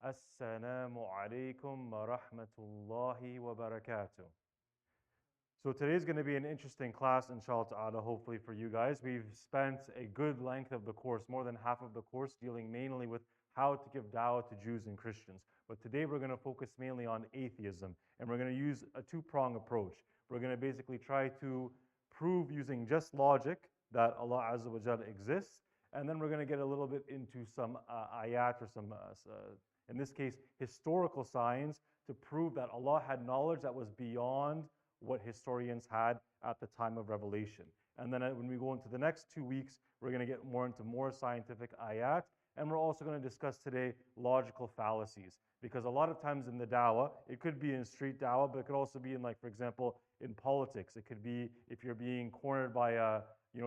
Assalamu alaikum wa rahmatullahi wa barakatuh. So today's going to be an interesting class, inshallah ta'ala, hopefully for you guys. We've spent a good length of the course, more than half of the course, dealing mainly with how to give da'wah to Jews and Christians. But today we're going to focus mainly on atheism, and we're going to use a two-prong approach. We're going to basically try to prove using just logic that Allah Azza wa Jalla exists, and then we're going to get a little bit into some ayat or some, in this case, historical signs to prove that Allah had knowledge that was beyond what historians had at the time of revelation. And then when we go into the next 2 weeks, we're going to get more into more scientific ayat, and we're also going to discuss today logical fallacies. Because a lot of times in the da'wah, it could be in street da'wah, but it could also be in, like, for example, in politics. It could be if you're being cornered by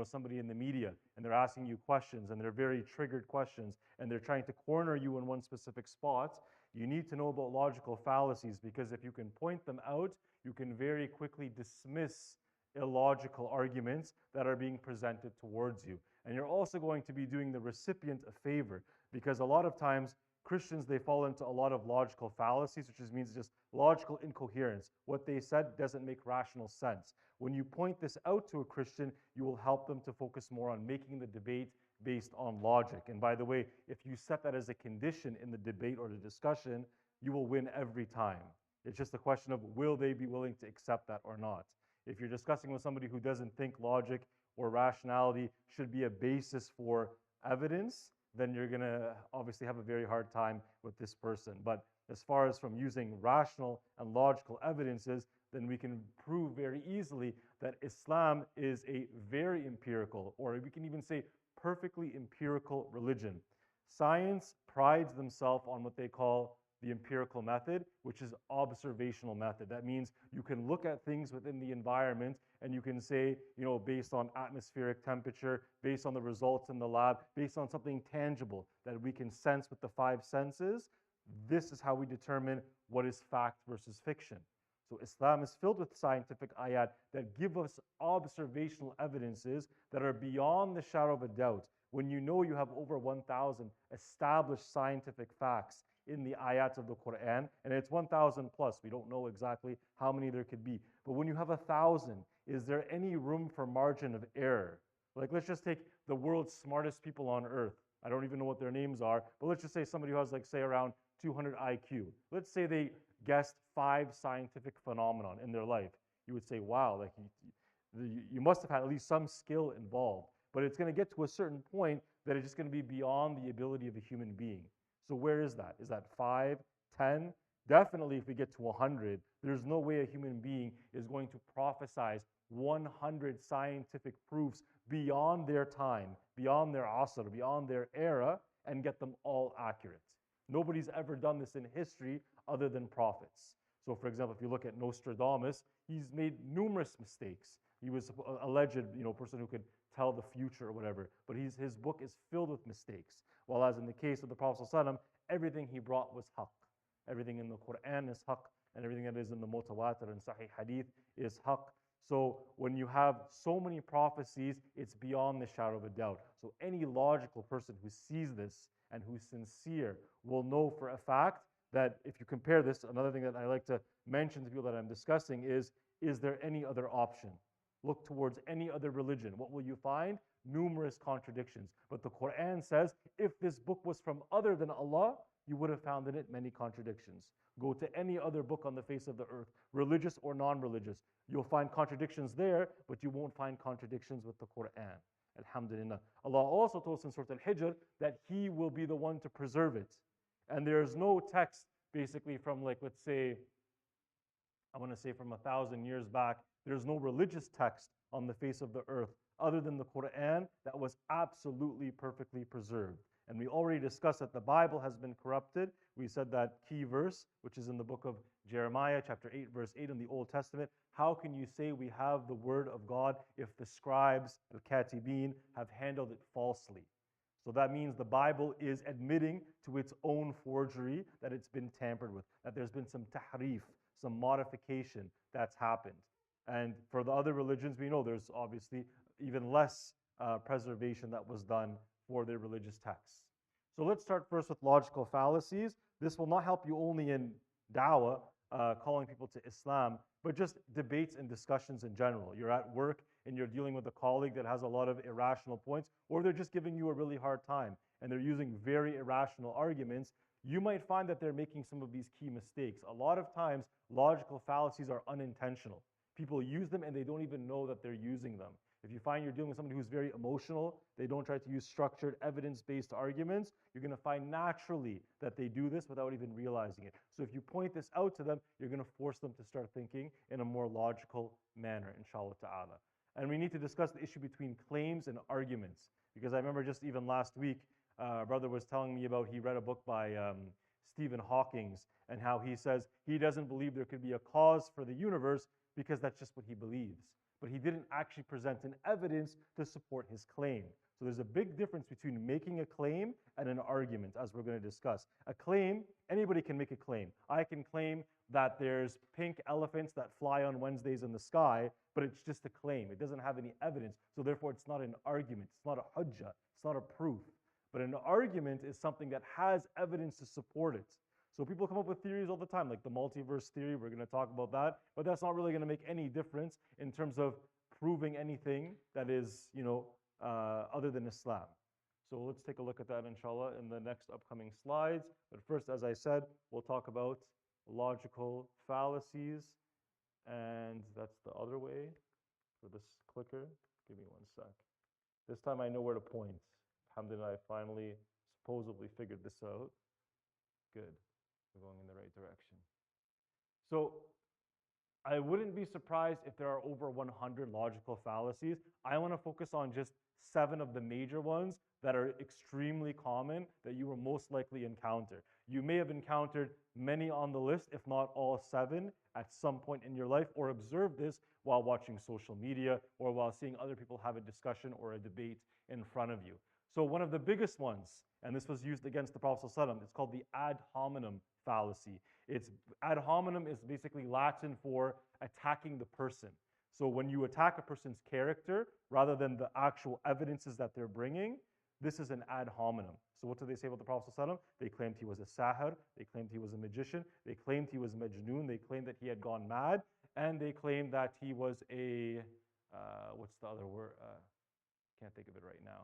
somebody in the media, and they're asking you questions, and they're very triggered questions, and they're trying to corner you in one specific spot. You need to know about logical fallacies, because if you can point them out, you can very quickly dismiss illogical arguments that are being presented towards you. And you're also going to be doing the recipient a favor, because a lot of times Christians, they fall into a lot of logical fallacies, which means just logical incoherence. What they said doesn't make rational sense. When you point this out to a Christian, you will help them to focus more on making the debate based on logic. And by the way, if you set that as a condition in the debate or the discussion, you will win every time. It's just a question of will they be willing to accept that or not. If you're discussing with somebody who doesn't think logic or rationality should be a basis for evidence, then you're going to obviously have a very hard time with this person. But as far as from using rational and logical evidences, then we can prove very easily that Islam is a very empirical, or we can even say perfectly empirical religion. Science prides themselves on what they call the empirical method, which is observational method. That means you can look at things within the environment and you can say, based on atmospheric temperature, based on the results in the lab, based on something tangible that we can sense with the five senses, this is how we determine what is fact versus fiction. So Islam is filled with scientific ayat that give us observational evidences that are beyond the shadow of a doubt. When you know you have over 1,000 established scientific facts in the ayats of the Quran, and it's 1,000 plus. We don't know exactly how many there could be. But when you have 1,000, is there any room for margin of error? Like, let's just take the world's smartest people on earth. I don't even know what their names are, but let's just say somebody who has, like, say, around 200 IQ. Let's say they guessed 5 scientific phenomenon in their life. You would say, wow, like you must have had at least some skill involved. But it's going to get to a certain point that it's just going to be beyond the ability of a human being. So where is that? Is that 5, 10? Definitely if we get to 100, there's no way a human being is going to prophesize 100 scientific proofs beyond their time, beyond their asr, beyond their era, and get them all accurate. Nobody's ever done this in history other than prophets. So for example, if you look at Nostradamus, he's made numerous mistakes. He was an alleged person who could tell the future or whatever, but his book is filled with mistakes. While as in the case of the Prophet ﷺ, everything he brought was haqq. Everything in the Quran is haqq, and everything that is in the mutawatir and sahih hadith is haqq. So when you have so many prophecies, it's beyond the shadow of a doubt. So any logical person who sees this and who's sincere will know for a fact that if you compare this, another thing that I like to mention to people that I'm discussing is there any other option? Look towards any other religion. What will you find? Numerous contradictions. But the Quran says, if this book was from other than Allah, you would have found in it many contradictions. Go to any other book on the face of the earth, religious or non-religious. You'll find contradictions there, but you won't find contradictions with the Quran. Alhamdulillah. Allah also told us in Surah Al-Hijr that He will be the one to preserve it. And there's no text basically from, like, let's say, I want to say from 1,000 years back, there's no religious text on the face of the earth other than the Quran that was absolutely perfectly preserved. And we already discussed that the Bible has been corrupted. We said that key verse, which is in the book of Jeremiah, chapter 8, verse 8 in the Old Testament. How can you say we have the word of God if the scribes, al-katibin, have handled it falsely? So that means the Bible is admitting to its own forgery that it's been tampered with, that there's been some tahrif, some modification that's happened. And for the other religions, we know there's obviously even less preservation that was done for their religious texts. So let's start first with logical fallacies. This will not help you only in da'wah, calling people to Islam, but just debates and discussions in general. You're at work and you're dealing with a colleague that has a lot of irrational points, or they're just giving you a really hard time and they're using very irrational arguments. You might find that they're making some of these key mistakes. A lot of times, logical fallacies are unintentional. People use them and they don't even know that they're using them. If you find you're dealing with somebody who's very emotional, they don't try to use structured, evidence-based arguments, you're going to find naturally that they do this without even realizing it. So if you point this out to them, you're going to force them to start thinking in a more logical manner, inshallah ta'ala. And we need to discuss the issue between claims and arguments. Because I remember just even last week, a brother was telling me about, he read a book by Stephen Hawking, and how he says he doesn't believe there could be a cause for the universe because that's just what he believes. But he didn't actually present an evidence to support his claim. So there's a big difference between making a claim and an argument, as we're going to discuss. A claim, anybody can make a claim. I can claim that there's pink elephants that fly on Wednesdays in the sky, but it's just a claim. It doesn't have any evidence, so therefore it's not an argument. It's not a hujjah. It's not a proof. But an argument is something that has evidence to support it. So people come up with theories all the time, like the multiverse theory. We're going to talk about that, but that's not really going to make any difference in terms of proving anything that is, other than Islam. So let's take a look at that, inshallah, in the next upcoming slides. But first, as I said, we'll talk about logical fallacies, and that's the other way for this clicker. Give me one sec. This time I know where to point. Alhamdulillah, I finally supposedly figured this out. Good. We're going in the right direction. So I wouldn't be surprised if there are over 100 logical fallacies. I want to focus on just 7 of the major ones that are extremely common that you will most likely encounter. You may have encountered many on the list, if not all 7, at some point in your life, or observed this while watching social media or while seeing other people have a discussion or a debate in front of you. So one of the biggest ones, and this was used against the Prophet ﷺ, it's called the ad hominem fallacy. Ad hominem is basically Latin for attacking the person. So when you attack a person's character rather than the actual evidences that they're bringing, this is an ad hominem. So what do they say about the Prophet ﷺ? They claimed he was a sahir, they claimed he was a magician, they claimed he was majnoon, they claimed that he had gone mad, and they claimed that he was a, what's the other word? Can't think of it right now.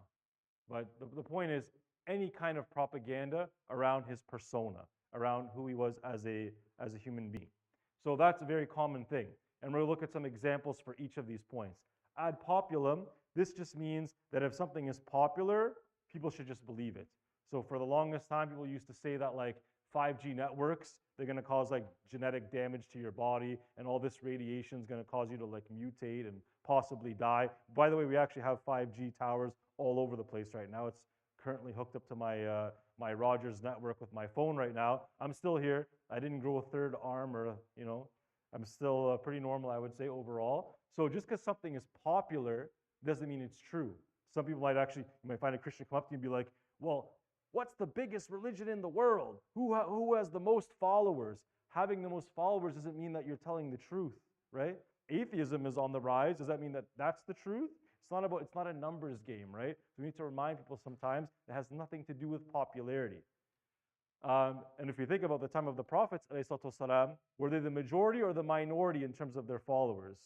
But the point is, any kind of propaganda around his persona, around who he was as a human being. So that's a very common thing. And we're going to look at some examples for each of these points. Ad populum, this just means that if something is popular, people should just believe it. So for the longest time, people used to say that like 5G networks, they're going to cause like genetic damage to your body, and all this radiation is going to cause you to like mutate and possibly die. By the way, we actually have 5G towers all over the place right now. It's currently hooked up to my Rogers network with my phone right now. I'm still here. I didn't grow a third arm, or I'm still pretty normal, I would say, overall. So just because something is popular doesn't mean it's true. Some people might actually, you might find a Christian come up to you and be like, well, what's the biggest religion in the world? Who has the most followers? Having the most followers doesn't mean that you're telling the truth, right? Atheism is on the rise. Does that mean that that's the truth? It's not a numbers game, right? So we need to remind people sometimes it has nothing to do with popularity. And if you think about the time of the prophets, ﷺ, were they the majority or the minority in terms of their followers?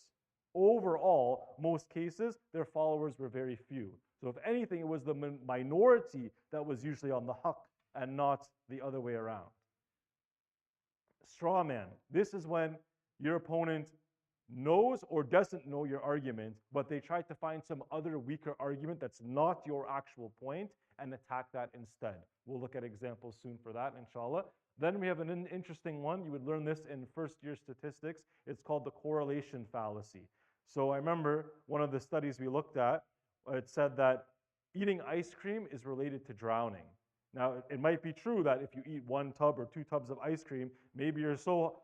Overall, most cases, their followers were very few. So if anything, it was the minority that was usually on the haqq and not the other way around. Straw man. This is when your opponent knows or doesn't know your argument, but they try to find some other weaker argument that's not your actual point and attack that instead. We'll look at examples soon for that, inshallah. Then we have an interesting one. You would learn this in first-year statistics. It's called the correlation fallacy. So I remember one of the studies we looked at, it said that eating ice cream is related to drowning. Now, it might be true that if you eat 1 tub or 2 tubs of ice cream, maybe you're so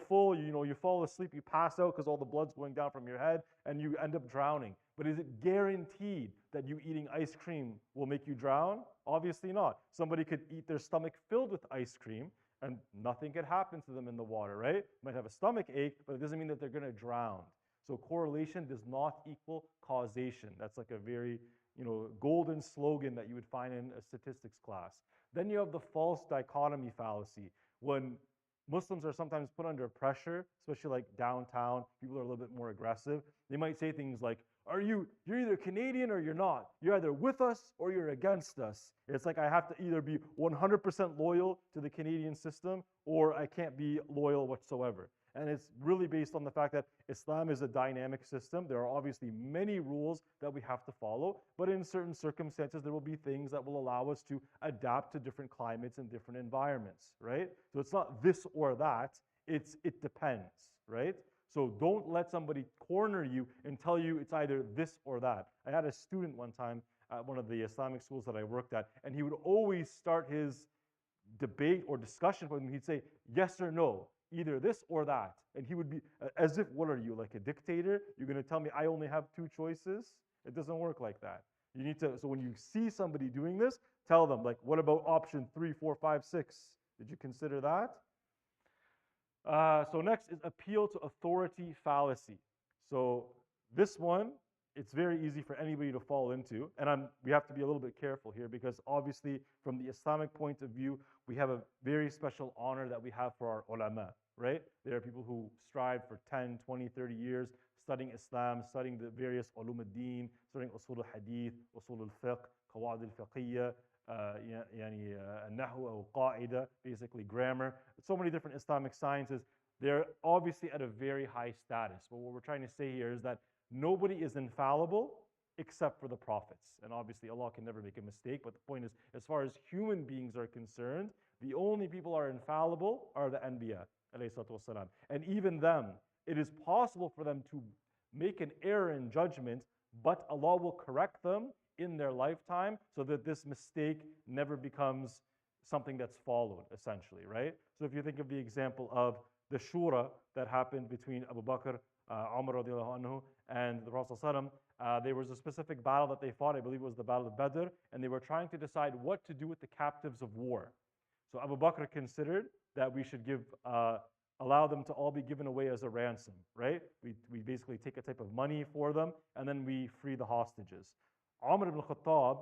full, you fall asleep, you pass out because all the blood's going down from your head, and you end up drowning. But is it guaranteed that you eating ice cream will make you drown? Obviously not. Somebody could eat their stomach filled with ice cream, and nothing could happen to them in the water, right? Might have a stomach ache, but it doesn't mean that they're going to drown. So correlation does not equal causation. That's like a very, golden slogan that you would find in a statistics class. Then you have the false dichotomy fallacy. When Muslims are sometimes put under pressure, especially like downtown, people are a little bit more aggressive. They might say things like, you're either Canadian or you're not. You're either with us or you're against us. It's like I have to either be 100% loyal to the Canadian system or I can't be loyal whatsoever. And it's really based on the fact that Islam is a dynamic system. There are obviously many rules that we have to follow, but in certain circumstances, there will be things that will allow us to adapt to different climates and different environments, right? So it's not this or that, it depends, right? So don't let somebody corner you and tell you it's either this or that. I had a student one time at one of the Islamic schools that I worked at, and he would always start his debate or discussion with me. He'd say, yes or no, either this or that. And he would be as if, what are you, like a dictator? You're going to tell me I only have two choices? It doesn't work like that. You need to, so when you see somebody doing this, tell them, like, what about option 3, 4, 5, 6? Did you consider that? So next is appeal to authority fallacy. So this one, it's very easy for anybody to fall into. And we have to be a little bit careful here because obviously from the Islamic point of view, we have a very special honor that we have for our ulama, right? There are people who strive for 10, 20, 30 years studying Islam, studying the various ulum ad-din, studying usul al-hadith, usul al-fiqh, qawa'id al-fiqhiyya, nahu or qaida, basically grammar. So many different Islamic sciences. They're obviously at a very high status. But what we're trying to say here is that nobody is infallible except for the prophets. And obviously Allah can never make a mistake. But the point is, as far as human beings are concerned, the only people are infallible are the Anbiya, alayhi salatu wasalam. And even them, it is possible for them to make an error in judgment, but Allah will correct them in their lifetime so that this mistake never becomes something that's followed, essentially, right? So if you think of the example of the shura that happened between Abu Bakr, Umar radiallahu anhu, and the Prophet there was a specific battle that they fought, I believe it was the Battle of Badr, and they were trying to decide what to do with the captives of war. So Abu Bakr considered that we should allow them to all be given away as a ransom, right? We basically take a type of money for them, and then we free the hostages. Umar ibn Khattab,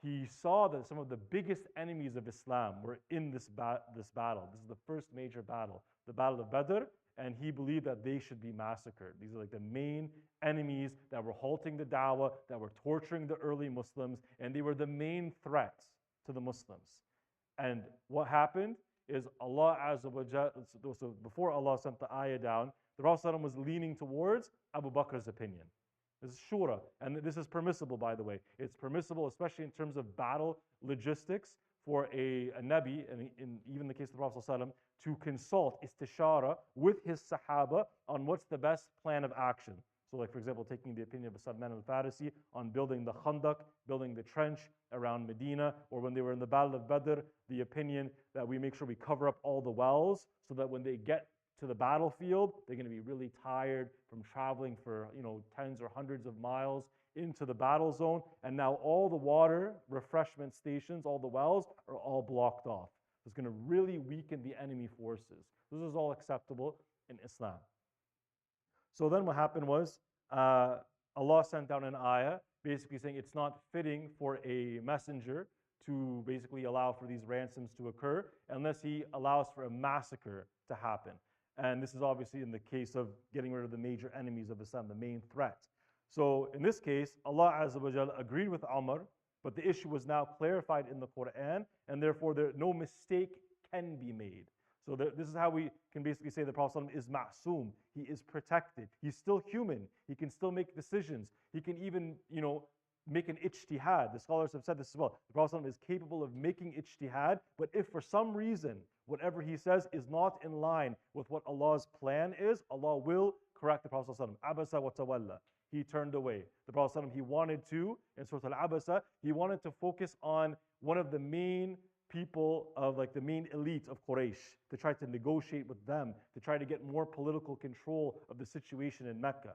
he saw that some of the biggest enemies of Islam were in this battle. This is the first major battle, the Battle of Badr, and he believed that they should be massacred. These are like the main enemies that were halting the da'wah, that were torturing the early Muslims, and they were the main threat to the Muslims. And what happened is Allah Azza wa Jalla, so before Allah sent the ayah down, the Prophet was leaning towards Abu Bakr's opinion. This is shura, and this is permissible, by the way. It's permissible, especially in terms of battle logistics, for a Nabi, and in even the case of the Prophet ﷺ, to consult istishara with his Sahaba on what's the best plan of action. So like, for example, taking the opinion of Salman al-Farisi on building the Khandaq, building the trench around Medina, or when they were in the Battle of Badr, the opinion that we make sure we cover up all the wells so that when they get to the battlefield, they're going to be really tired from traveling for tens or hundreds of miles into the battle zone, and now all the water refreshment stations, all the wells are all blocked off. It's going to really weaken the enemy forces. This is all acceptable in Islam. So then what happened was Allah sent down an ayah basically saying it's not fitting for a messenger to basically allow for these ransoms to occur unless he allows for a massacre to happen. And this is obviously in the case of getting rid of the major enemies of Islam, the main threat. So in this case, Allah Azza wa Jalla agreed with Umar, but the issue was now clarified in the Quran, and therefore no mistake can be made. So this is how we can basically say the Prophet is ma'soom. He is protected. He's still human. He can still make decisions. He can even, make an ijtihad. The scholars have said this as well. The Prophet is capable of making ijtihad, but if for some reason whatever he says is not in line with what Allah's plan is, Allah will correct the Prophet. Abasa wa tawalla. He turned away. The Prophet, he wanted to, in Surah Al-Abasa, he wanted to focus on one of the main people of the main elite of Quraysh, to try to negotiate with them, to try to get more political control of the situation in Mecca.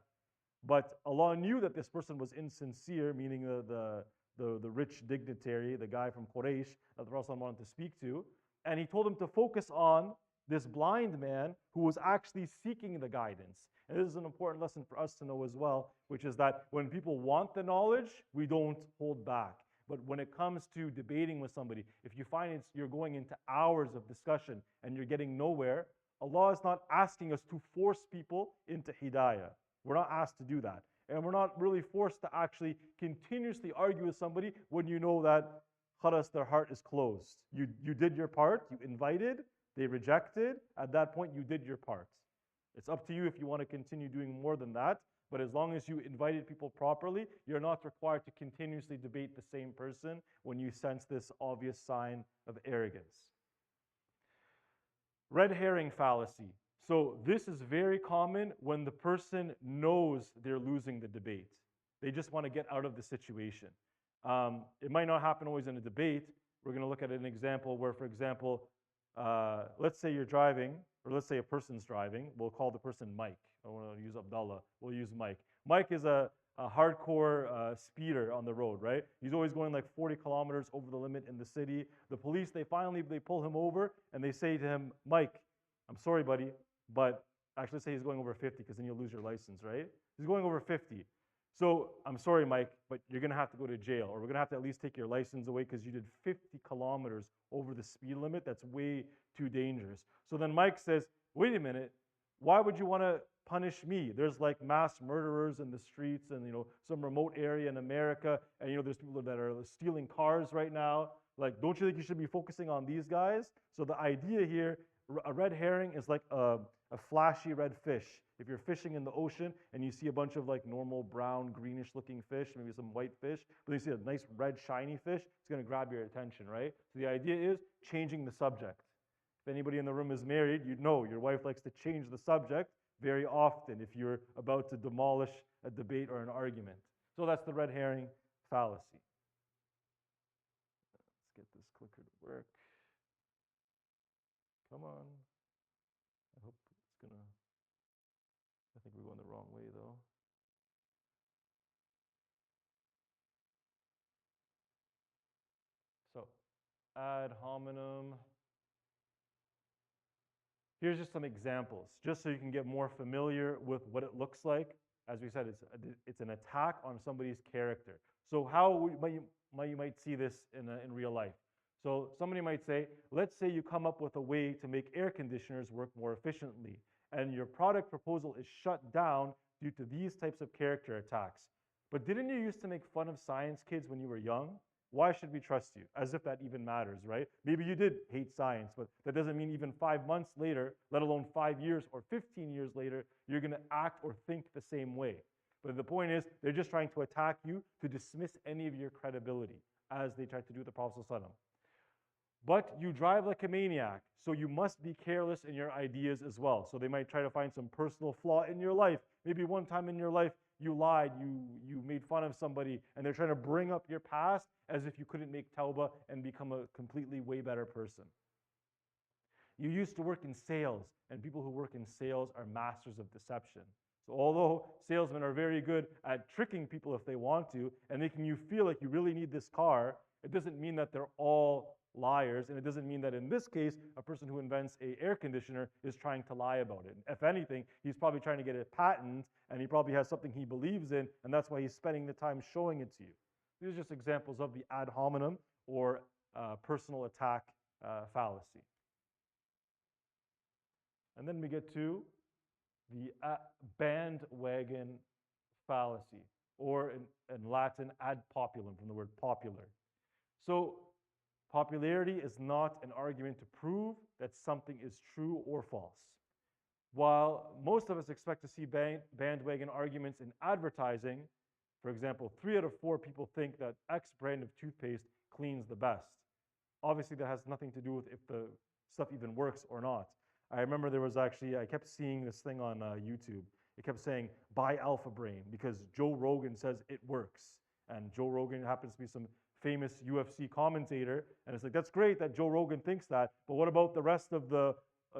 But Allah knew that this person was insincere, meaning the rich dignitary, the guy from Quraysh that the Prophet wanted to speak to, and he told him to focus on this blind man who was actually seeking the guidance. And this is an important lesson for us to know as well, which is that when people want the knowledge, we don't hold back. But when it comes to debating with somebody, if you find you're going into hours of discussion and you're getting nowhere, Allah is not asking us to force people into hidayah. We're not asked to do that. And we're not really forced to actually continuously argue with somebody when you know that khalas, their heart is closed. You did your part, you invited, they rejected. At that point, you did your part. It's up to you if you want to continue doing more than that. But as long as you invited people properly, you're not required to continuously debate the same person when you sense this obvious sign of arrogance. Red herring fallacy. So this is very common when the person knows they're losing the debate. They just want to get out of the situation. It might not happen always in a debate. We're going to look at an example where, for example, let's say you're driving, or let's say a person's driving. We'll call the person Mike. I don't want to use Abdullah. We'll use Mike. Mike is a hardcore speeder on the road, right? He's always going like 40 kilometers over the limit in the city. The police, they pull him over and they say to him, Mike, I'm sorry, buddy, but actually say he's going over 50 because then you'll lose your license, right? He's going over 50. So I'm sorry, Mike, but you're going to have to go to jail, or we're going to have to at least take your license away because you did 50 kilometers over the speed limit. That's way too dangerous. So then Mike says, wait a minute, why would you want to punish me? There's like mass murderers in the streets and, some remote area in America, and, there's people that are stealing cars right now. Like, don't you think you should be focusing on these guys? So the idea here, a red herring is like a flashy red fish. If you're fishing in the ocean and you see a bunch of like normal brown, greenish looking fish, maybe some white fish, but you see a nice red, shiny fish, it's going to grab your attention, right? So the idea is changing the subject. If anybody in the room is married, you'd know your wife likes to change the subject very often if you're about to demolish a debate or an argument. So that's the red herring fallacy. Let's get this clicker to work. Come on. I hope it's going to... I think we're going the wrong way, though. So, ad hominem. Here's just some examples, just so you can get more familiar with what it looks like. As we said, it's an attack on somebody's character. So how you might see this in real life. So somebody might say, let's say you come up with a way to make air conditioners work more efficiently, and your product proposal is shut down due to these types of character attacks. But didn't you used to make fun of science kids when you were young? Why should we trust you? As if that even matters, right? Maybe you did hate science, but that doesn't mean even 5 months later, let alone 5 years or 15 years later, you're going to act or think the same way. But the point is, they're just trying to attack you to dismiss any of your credibility, as they tried to do with the Prophet ﷺ. But you drive like a maniac, so you must be careless in your ideas as well. So they might try to find some personal flaw in your life. Maybe one time in your life, you lied, you made fun of somebody, and they're trying to bring up your past as if you couldn't make tawbah and become a completely way better person. You used to work in sales, and people who work in sales are masters of deception. So although salesmen are very good at tricking people if they want to, and making you feel like you really need this car, it doesn't mean that they're all liars, and it doesn't mean that in this case, a person who invents an air conditioner is trying to lie about it. If anything, he's probably trying to get a patent, and he probably has something he believes in, and that's why he's spending the time showing it to you. These are just examples of the ad hominem, or personal attack fallacy. And then we get to the bandwagon fallacy, or in Latin, ad populum, from the word popular. So popularity is not an argument to prove that something is true or false. While most of us expect to see bandwagon arguments in advertising, for example, 3 out of 4 people think that X brand of toothpaste cleans the best. Obviously, that has nothing to do with if the stuff even works or not. I remember there was actually, I kept seeing this thing on YouTube. It kept saying, buy Alpha Brain because Joe Rogan says it works. And Joe Rogan happens to be some famous UFC commentator. And it's like, that's great that Joe Rogan thinks that, but what about the rest of the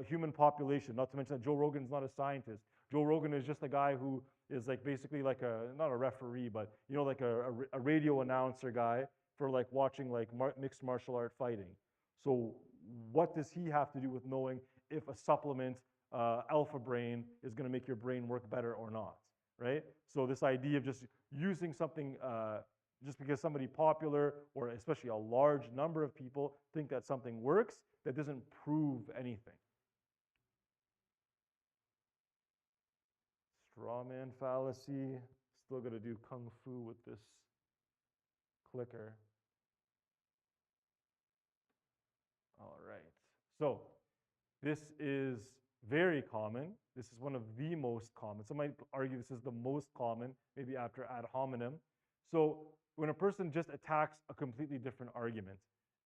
human population? Not to mention that Joe Rogan's not a scientist. Joe Rogan is just a guy who is like basically like not a referee, but like a radio announcer guy for like watching like mixed martial art fighting. So what does he have to do with knowing if a supplement, Alpha Brain, is going to make your brain work better or not, right? So this idea of just using something, just because somebody popular or especially a large number of people think that something works, that doesn't prove anything. Strawman fallacy. Still got to do kung fu with this clicker. All right. So this is very common. This is one of the most common. Some might argue this is the most common, maybe after ad hominem. So when a person just attacks a completely different argument,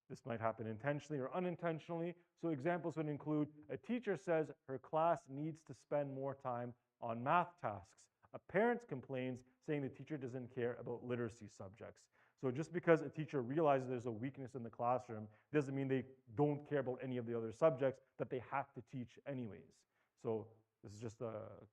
this might happen intentionally or unintentionally. So examples would include a teacher says her class needs to spend more time on math tasks. A parent complains saying the teacher doesn't care about literacy subjects. So just because a teacher realizes there's a weakness in the classroom doesn't mean they don't care about any of the other subjects that they have to teach anyways. So this is just a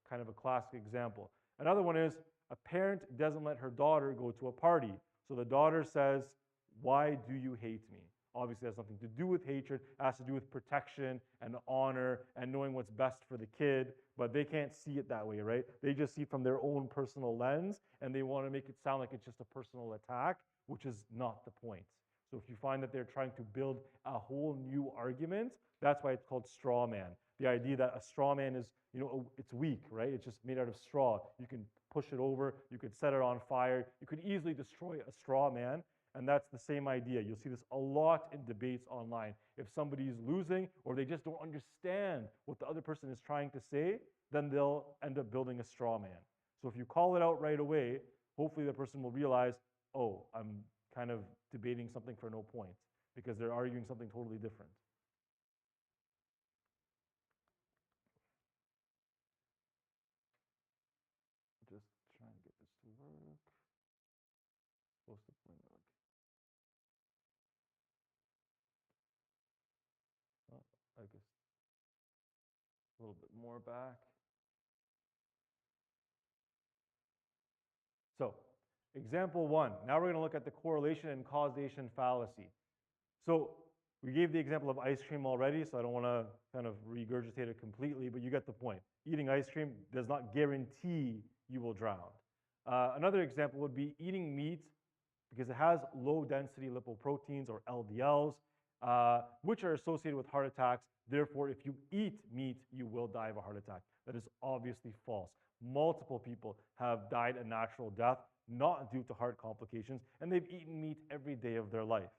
kind of a classic example. Another one is a parent doesn't let her daughter go to a party. So the daughter says, "Why do you hate me?" Obviously, it has nothing to do with hatred. It has to do with protection and honor and knowing what's best for the kid. But they can't see it that way, right? They just see it from their own personal lens, and they want to make it sound like it's just a personal attack, which is not the point. So if you find that they're trying to build a whole new argument, that's why it's called straw man. The idea that a straw man is, it's weak, right? It's just made out of straw. You can push it over. You could set it on fire. You could easily destroy a straw man. And that's the same idea. You'll see this a lot in debates online. If somebody's losing or they just don't understand what the other person is trying to say, then they'll end up building a straw man. So if you call it out right away, hopefully the person will realize, oh, I'm kind of debating something for no point because they're arguing something totally different. Just trying to get this to work. Supposed to bring it. Oh, I guess a little bit more back. So, example one. Now we're going to look at the correlation and causation fallacy. So, we gave the example of ice cream already, so I don't want to kind of regurgitate it completely, but you get the point. Eating ice cream does not guarantee you will drown. Another example would be eating meat because it has low density lipoproteins or LDLs, which are associated with heart attacks. Therefore, if you eat meat, you will die of a heart attack. That is obviously false. Multiple people have died a natural death, not due to heart complications, and they've eaten meat every day of their life.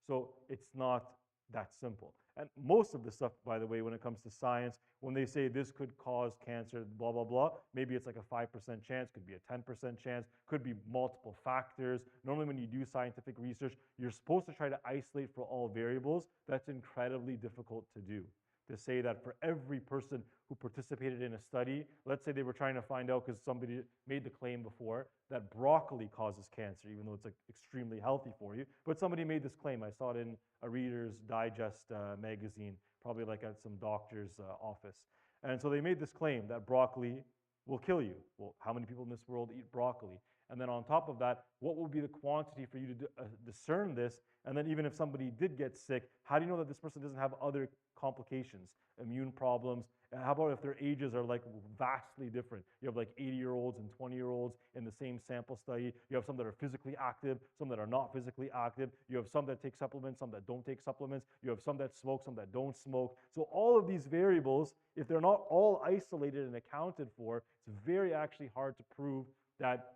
So it's not that simple. And most of the stuff, by the way, when it comes to science, when they say this could cause cancer, blah, blah, blah, maybe it's like a 5% chance, could be a 10% chance, could be multiple factors. Normally when you do scientific research, you're supposed to try to isolate for all variables. That's incredibly difficult to do. To say that for every person who participated in a study, let's say they were trying to find out because somebody made the claim before that broccoli causes cancer, even though it's like extremely healthy for you. But somebody made this claim. I saw it in a Reader's Digest magazine, probably like at some doctor's office. And so they made this claim that broccoli will kill you. Well, how many people in this world eat broccoli? And then on top of that, what will be the quantity for you to discern this? And then even if somebody did get sick, how do you know that this person doesn't have other complications, immune problems? And how about if their ages are like vastly different? You have like 80-year-olds and 20-year-olds in the same sample study. You have some that are physically active, some that are not physically active. You have some that take supplements, some that don't take supplements. You have some that smoke, some that don't smoke. So all of these variables, if they're not all isolated and accounted for, it's very actually hard to prove that,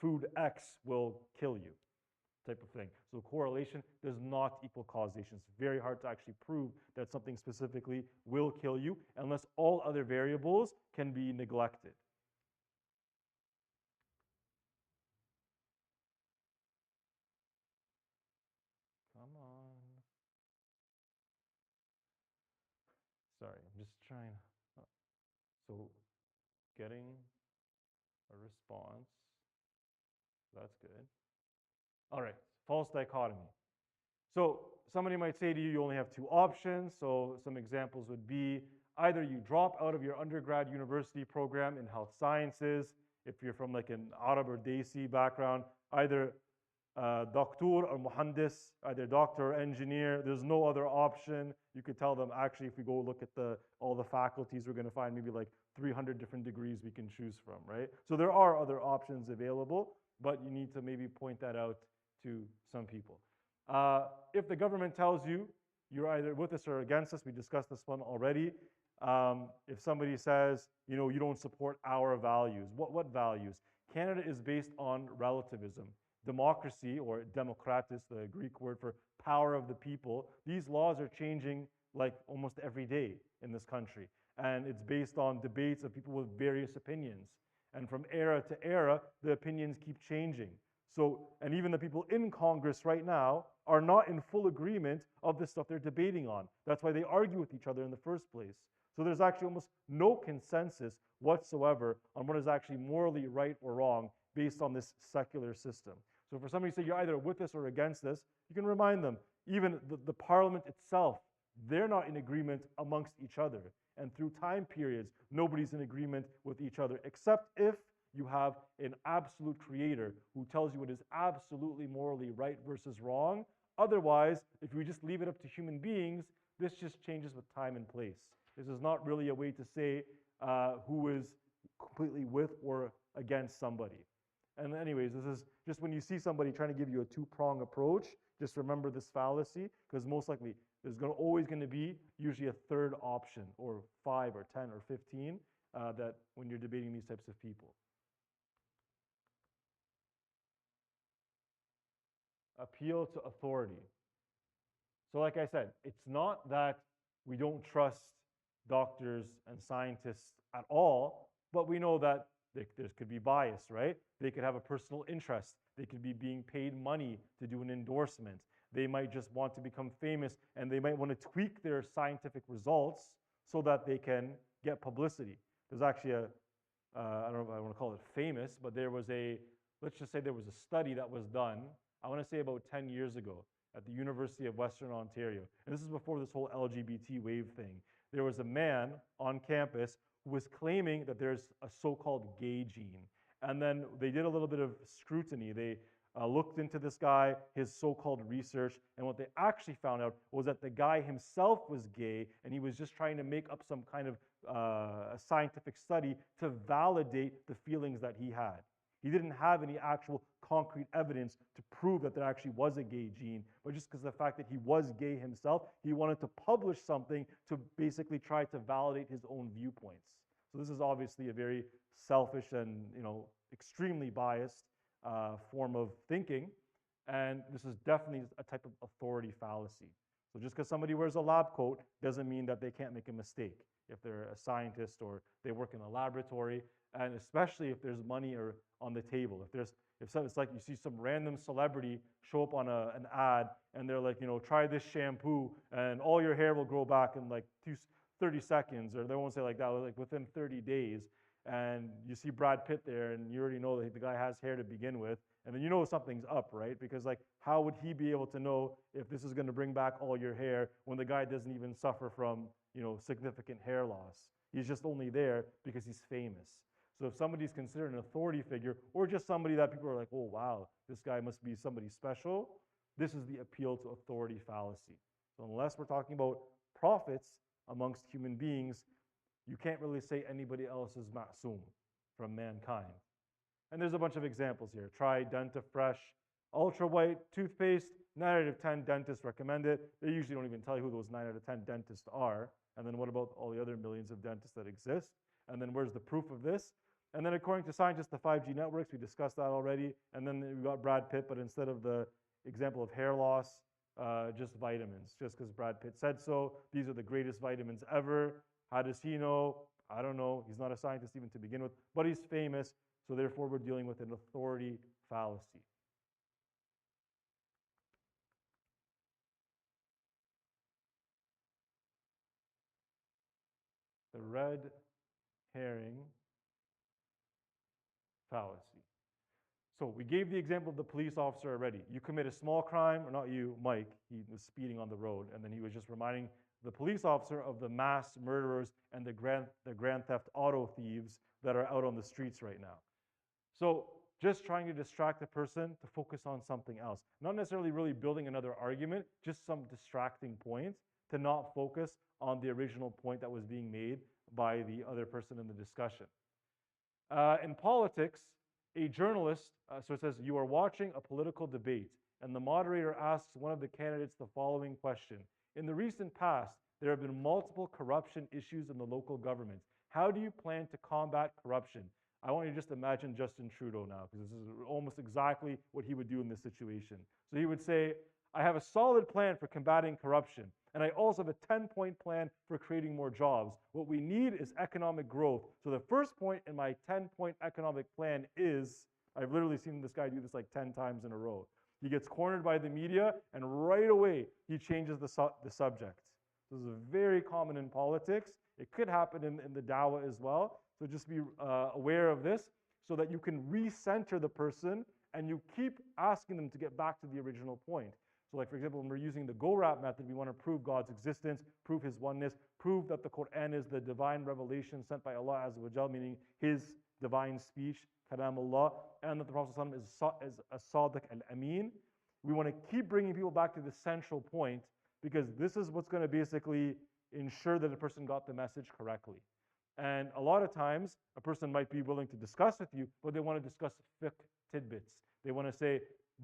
food X will kill you, type of thing. So correlation does not equal causation. It's very hard to actually prove that something specifically will kill you unless all other variables can be neglected. Come on. Sorry, I'm just trying. So getting a response. That's good. All right, false dichotomy. So somebody might say to you, you only have two options. So some examples would be either you drop out of your undergrad university program in health sciences. If you're from like an Arab or Desi background, either doctor or muhandis, either doctor or engineer. There's no other option. You could tell them, actually, if we go look at all the faculties, we're going to find maybe like 300 different degrees we can choose from, right? So there are other options available, but you need to maybe point that out to some people. If the government tells you you're either with us or against us, we discussed this one already. If somebody says, you know, you don't support our values, what values? Canada is based on relativism. Democracy, or demokratis, the Greek word for power of the people, these laws are changing like almost every day in this country. And it's based on debates of people with various opinions. And from era to era, the opinions keep changing. So, and even the people in Congress right now are not in full agreement of the stuff they're debating on. That's why they argue with each other in the first place. So there's actually almost no consensus whatsoever on what is actually morally right or wrong based on this secular system. So for somebody to say you're either with us or against this, you can remind them, even the parliament itself, they're not in agreement amongst each other. And through time periods, nobody's in agreement with each other, except if you have an absolute creator who tells you what is absolutely morally right versus wrong. Otherwise, if we just leave it up to human beings, this just changes with time and place. This is not really a way to say who is completely with or against somebody. And anyways, this is just when you see somebody trying to give you a two-prong approach, just remember this fallacy, because most likely there's always going to be usually a third option, or 5 or 10 or 15, that when you're debating these types of people. Appeal to authority. So like I said, it's not that we don't trust doctors and scientists at all, but we know that there could be bias, right? They could have a personal interest. They could be being paid money to do an endorsement. They might just want to become famous, and they might want to tweak their scientific results so that they can get publicity. There's actually I don't know if I want to call it famous, but there was let's just say there was a study that was done, I want to say about 10 years ago at the University of Western Ontario. And this is before this whole LGBT wave thing. There was a man on campus who was claiming that there's a so-called gay gene. And then they did a little bit of scrutiny. They looked into this guy, his so-called research, and what they actually found out was that the guy himself was gay, and he was just trying to make up some kind of a scientific study to validate the feelings that he had. He didn't have any actual concrete evidence to prove that there actually was a gay gene, but just because of the fact that he was gay himself, he wanted to publish something to basically try to validate his own viewpoints. So this is obviously a very selfish and extremely biased form of thinking, and this is definitely a type of authority fallacy. So just because somebody wears a lab coat doesn't mean that they can't make a mistake if they're a scientist or they work in a laboratory, and especially if there's money on the table. If it's like you see some random celebrity show up on an ad and they're like, try this shampoo and all your hair will grow back in like 30 seconds, or they won't say like that, like within 30 days. And you see Brad Pitt there, and you already know that the guy has hair to begin with, and then you know something's up, right? Because like, how would he be able to know if this is going to bring back all your hair when the guy doesn't even suffer from, significant hair loss? He's just only there because he's famous. So if somebody's considered an authority figure, or just somebody that people are like, oh wow, this guy must be somebody special, this is the appeal to authority fallacy. So unless we're talking about profits amongst human beings, you can't really say anybody else is ma'soom from mankind. And there's a bunch of examples here. Try Dentifresh Ultra White toothpaste. 9 out of 10 dentists recommend it. They usually don't even tell you who those 9 out of 10 dentists are. And then what about all the other millions of dentists that exist? And then where's the proof of this? And then according to scientists, the 5G networks, we discussed that already. And then we got Brad Pitt, but instead of the example of hair loss, just vitamins, just because Brad Pitt said so. These are the greatest vitamins ever. How does he know? I don't know. He's not a scientist even to begin with, but he's famous, so therefore we're dealing with an authority fallacy. The red herring fallacy. So we gave the example of the police officer already. You commit a small crime, or not you, Mike, he was speeding on the road, and then he was just reminding the police officer of the mass murderers and the grand theft auto thieves that are out on the streets right now. So just trying to distract the person to focus on something else. Not necessarily really building another argument, just some distracting point to not focus on the original point that was being made by the other person in the discussion. In politics, a journalist, so it says, you are watching a political debate, and the moderator asks one of the candidates the following question. In the recent past, there have been multiple corruption issues in the local government. How do you plan to combat corruption? I want you to just imagine Justin Trudeau now, because this is almost exactly what he would do in this situation. So he would say, I have a solid plan for combating corruption, and I also have a 10-point plan for creating more jobs. What we need is economic growth. So the first point in my 10-point economic plan is, I've literally seen this guy do this like 10 times in a row. He gets cornered by the media, and right away, he changes the subject. This is very common in politics. It could happen in the dawah as well. So just be aware of this so that you can recenter the person and you keep asking them to get back to the original point. So like, for example, when we're using the go-rap method, we want to prove God's existence, prove His oneness, prove that the Quran is the divine revelation sent by Allah Azza wa Jal, meaning His divine speech, kalam Allah, and that the Prophet ﷺ is a sadiq al-amin. We want to keep bringing people back to the central point because this is what's going to basically ensure that the person got the message correctly. And a lot of times, a person might be willing to discuss with you, but they want to discuss fiqh tidbits. They want to say,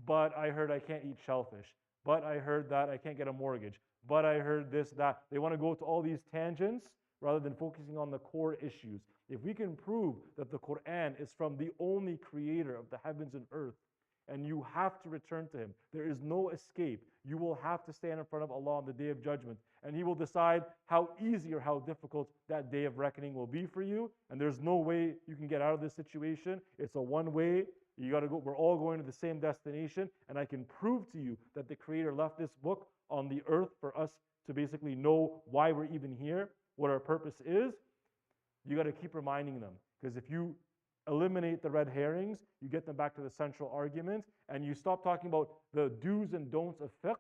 but I heard I can't eat shellfish. But I heard that I can't get a mortgage. But I heard this, that. They want to go to all these tangents rather than focusing on the core issues. If we can prove that the Quran is from the only creator of the heavens and earth, and you have to return to Him, there is no escape. You will have to stand in front of Allah on the Day of Judgment, and He will decide how easy or how difficult that day of reckoning will be for you, and there's no way you can get out of this situation. It's a one-way. You got to go. We're all going to the same destination, and I can prove to you that the Creator left this book on the earth for us to basically know why we're even here, what our purpose is. You got to keep reminding them, because if you eliminate the red herrings, you get them back to the central argument, and you stop talking about the do's and don'ts of fiqh,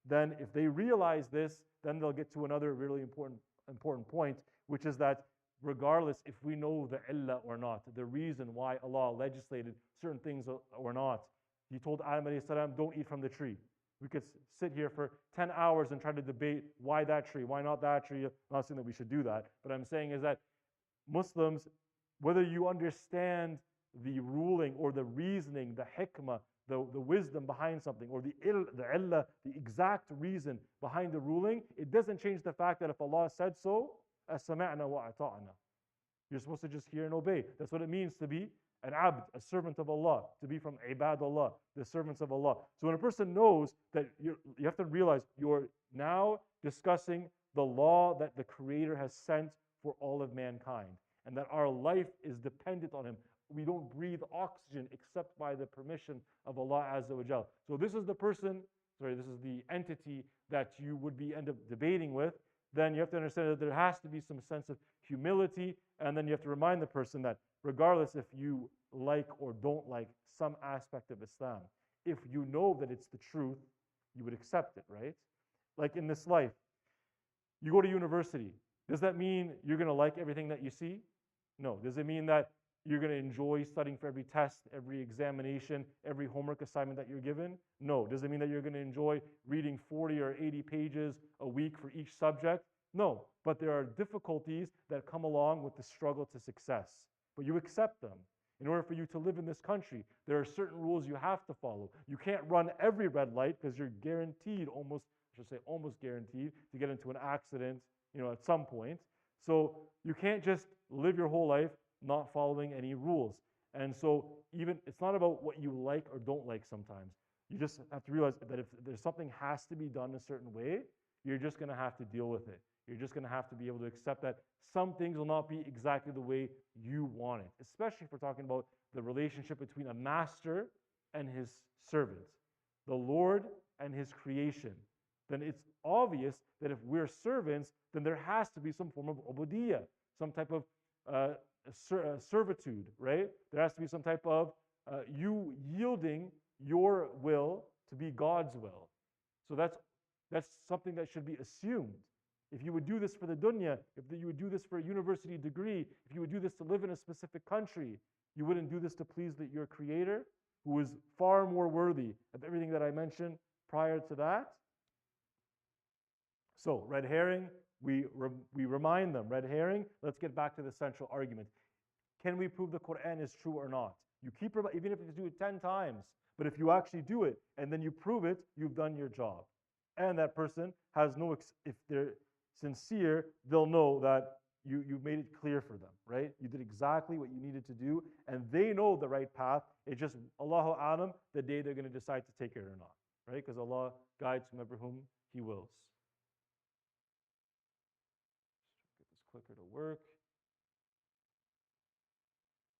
then if they realize this, then they'll get to another really important point, which is that regardless if we know the illah or not, the reason why Allah legislated certain things or not. He told Adam alayhi salam, don't eat from the tree. We could sit here for 10 hours and try to debate why that tree, why not that tree. I'm not saying that we should do that, but I'm saying is that Muslims, whether you understand the ruling or the reasoning, the hikmah, the wisdom behind something, or the illah, the exact reason behind the ruling, it doesn't change the fact that if Allah said so, as-sami'na wa ata'na. You're supposed to just hear and obey. That's what it means to be an abd, a servant of Allah, to be from ibadullah, the servants of Allah. So when a person knows that you have to realize you're now discussing the law that the Creator has sent for all of mankind, and that our life is dependent on Him. We don't breathe oxygen except by the permission of Allah Azza wa Jal. So this is the person, this is the entity that you would end up debating with. Then you have to understand that there has to be some sense of humility, and then you have to remind the person that regardless if you like or don't like some aspect of Islam, if you know that it's the truth, you would accept it, right? Like in this life, you go to university. Does that mean you're going to like everything that you see? No. Does it mean that you're going to enjoy studying for every test, every examination, every homework assignment that you're given? No. Does it mean that you're going to enjoy reading 40 or 80 pages a week for each subject? No. But there are difficulties that come along with the struggle to success. But you accept them. In order for you to live in this country, there are certain rules you have to follow. You can't run every red light because you're guaranteed, almost guaranteed, to get into an accident, at some point. So you can't just live your whole life not following any rules. And so even it's not about what you like or don't like sometimes. You just have to realize that if there's something has to be done a certain way, you're just going to have to deal with it. You're just going to have to be able to accept that some things will not be exactly the way you want it, especially if we're talking about the relationship between a master and his servant, the Lord and His creation. Then it's obvious that if we're servants, then there has to be some form of ubudiyah, some type of servitude, right? There has to be some type of you yielding your will to be God's will. So that's something that should be assumed. If you would do this for the dunya, if you would do this for a university degree, if you would do this to live in a specific country, You wouldn't do this to please your creator, who is far more worthy of everything that I mentioned prior to that. So, red herring, we remind them, red herring, let's get back to the central argument. Can we prove the Quran is true or not? You keep, even if you do it 10 times, but if you actually do it and then you prove it, you've done your job. And that person has no, if they're sincere, they'll know that you made it clear for them, right? You did exactly what you needed to do, and they know the right path. It's just, Allahu Alam, the day they're going to decide to take it or not, right? Because Allah guides whomever whom He wills. Get this clicker to work.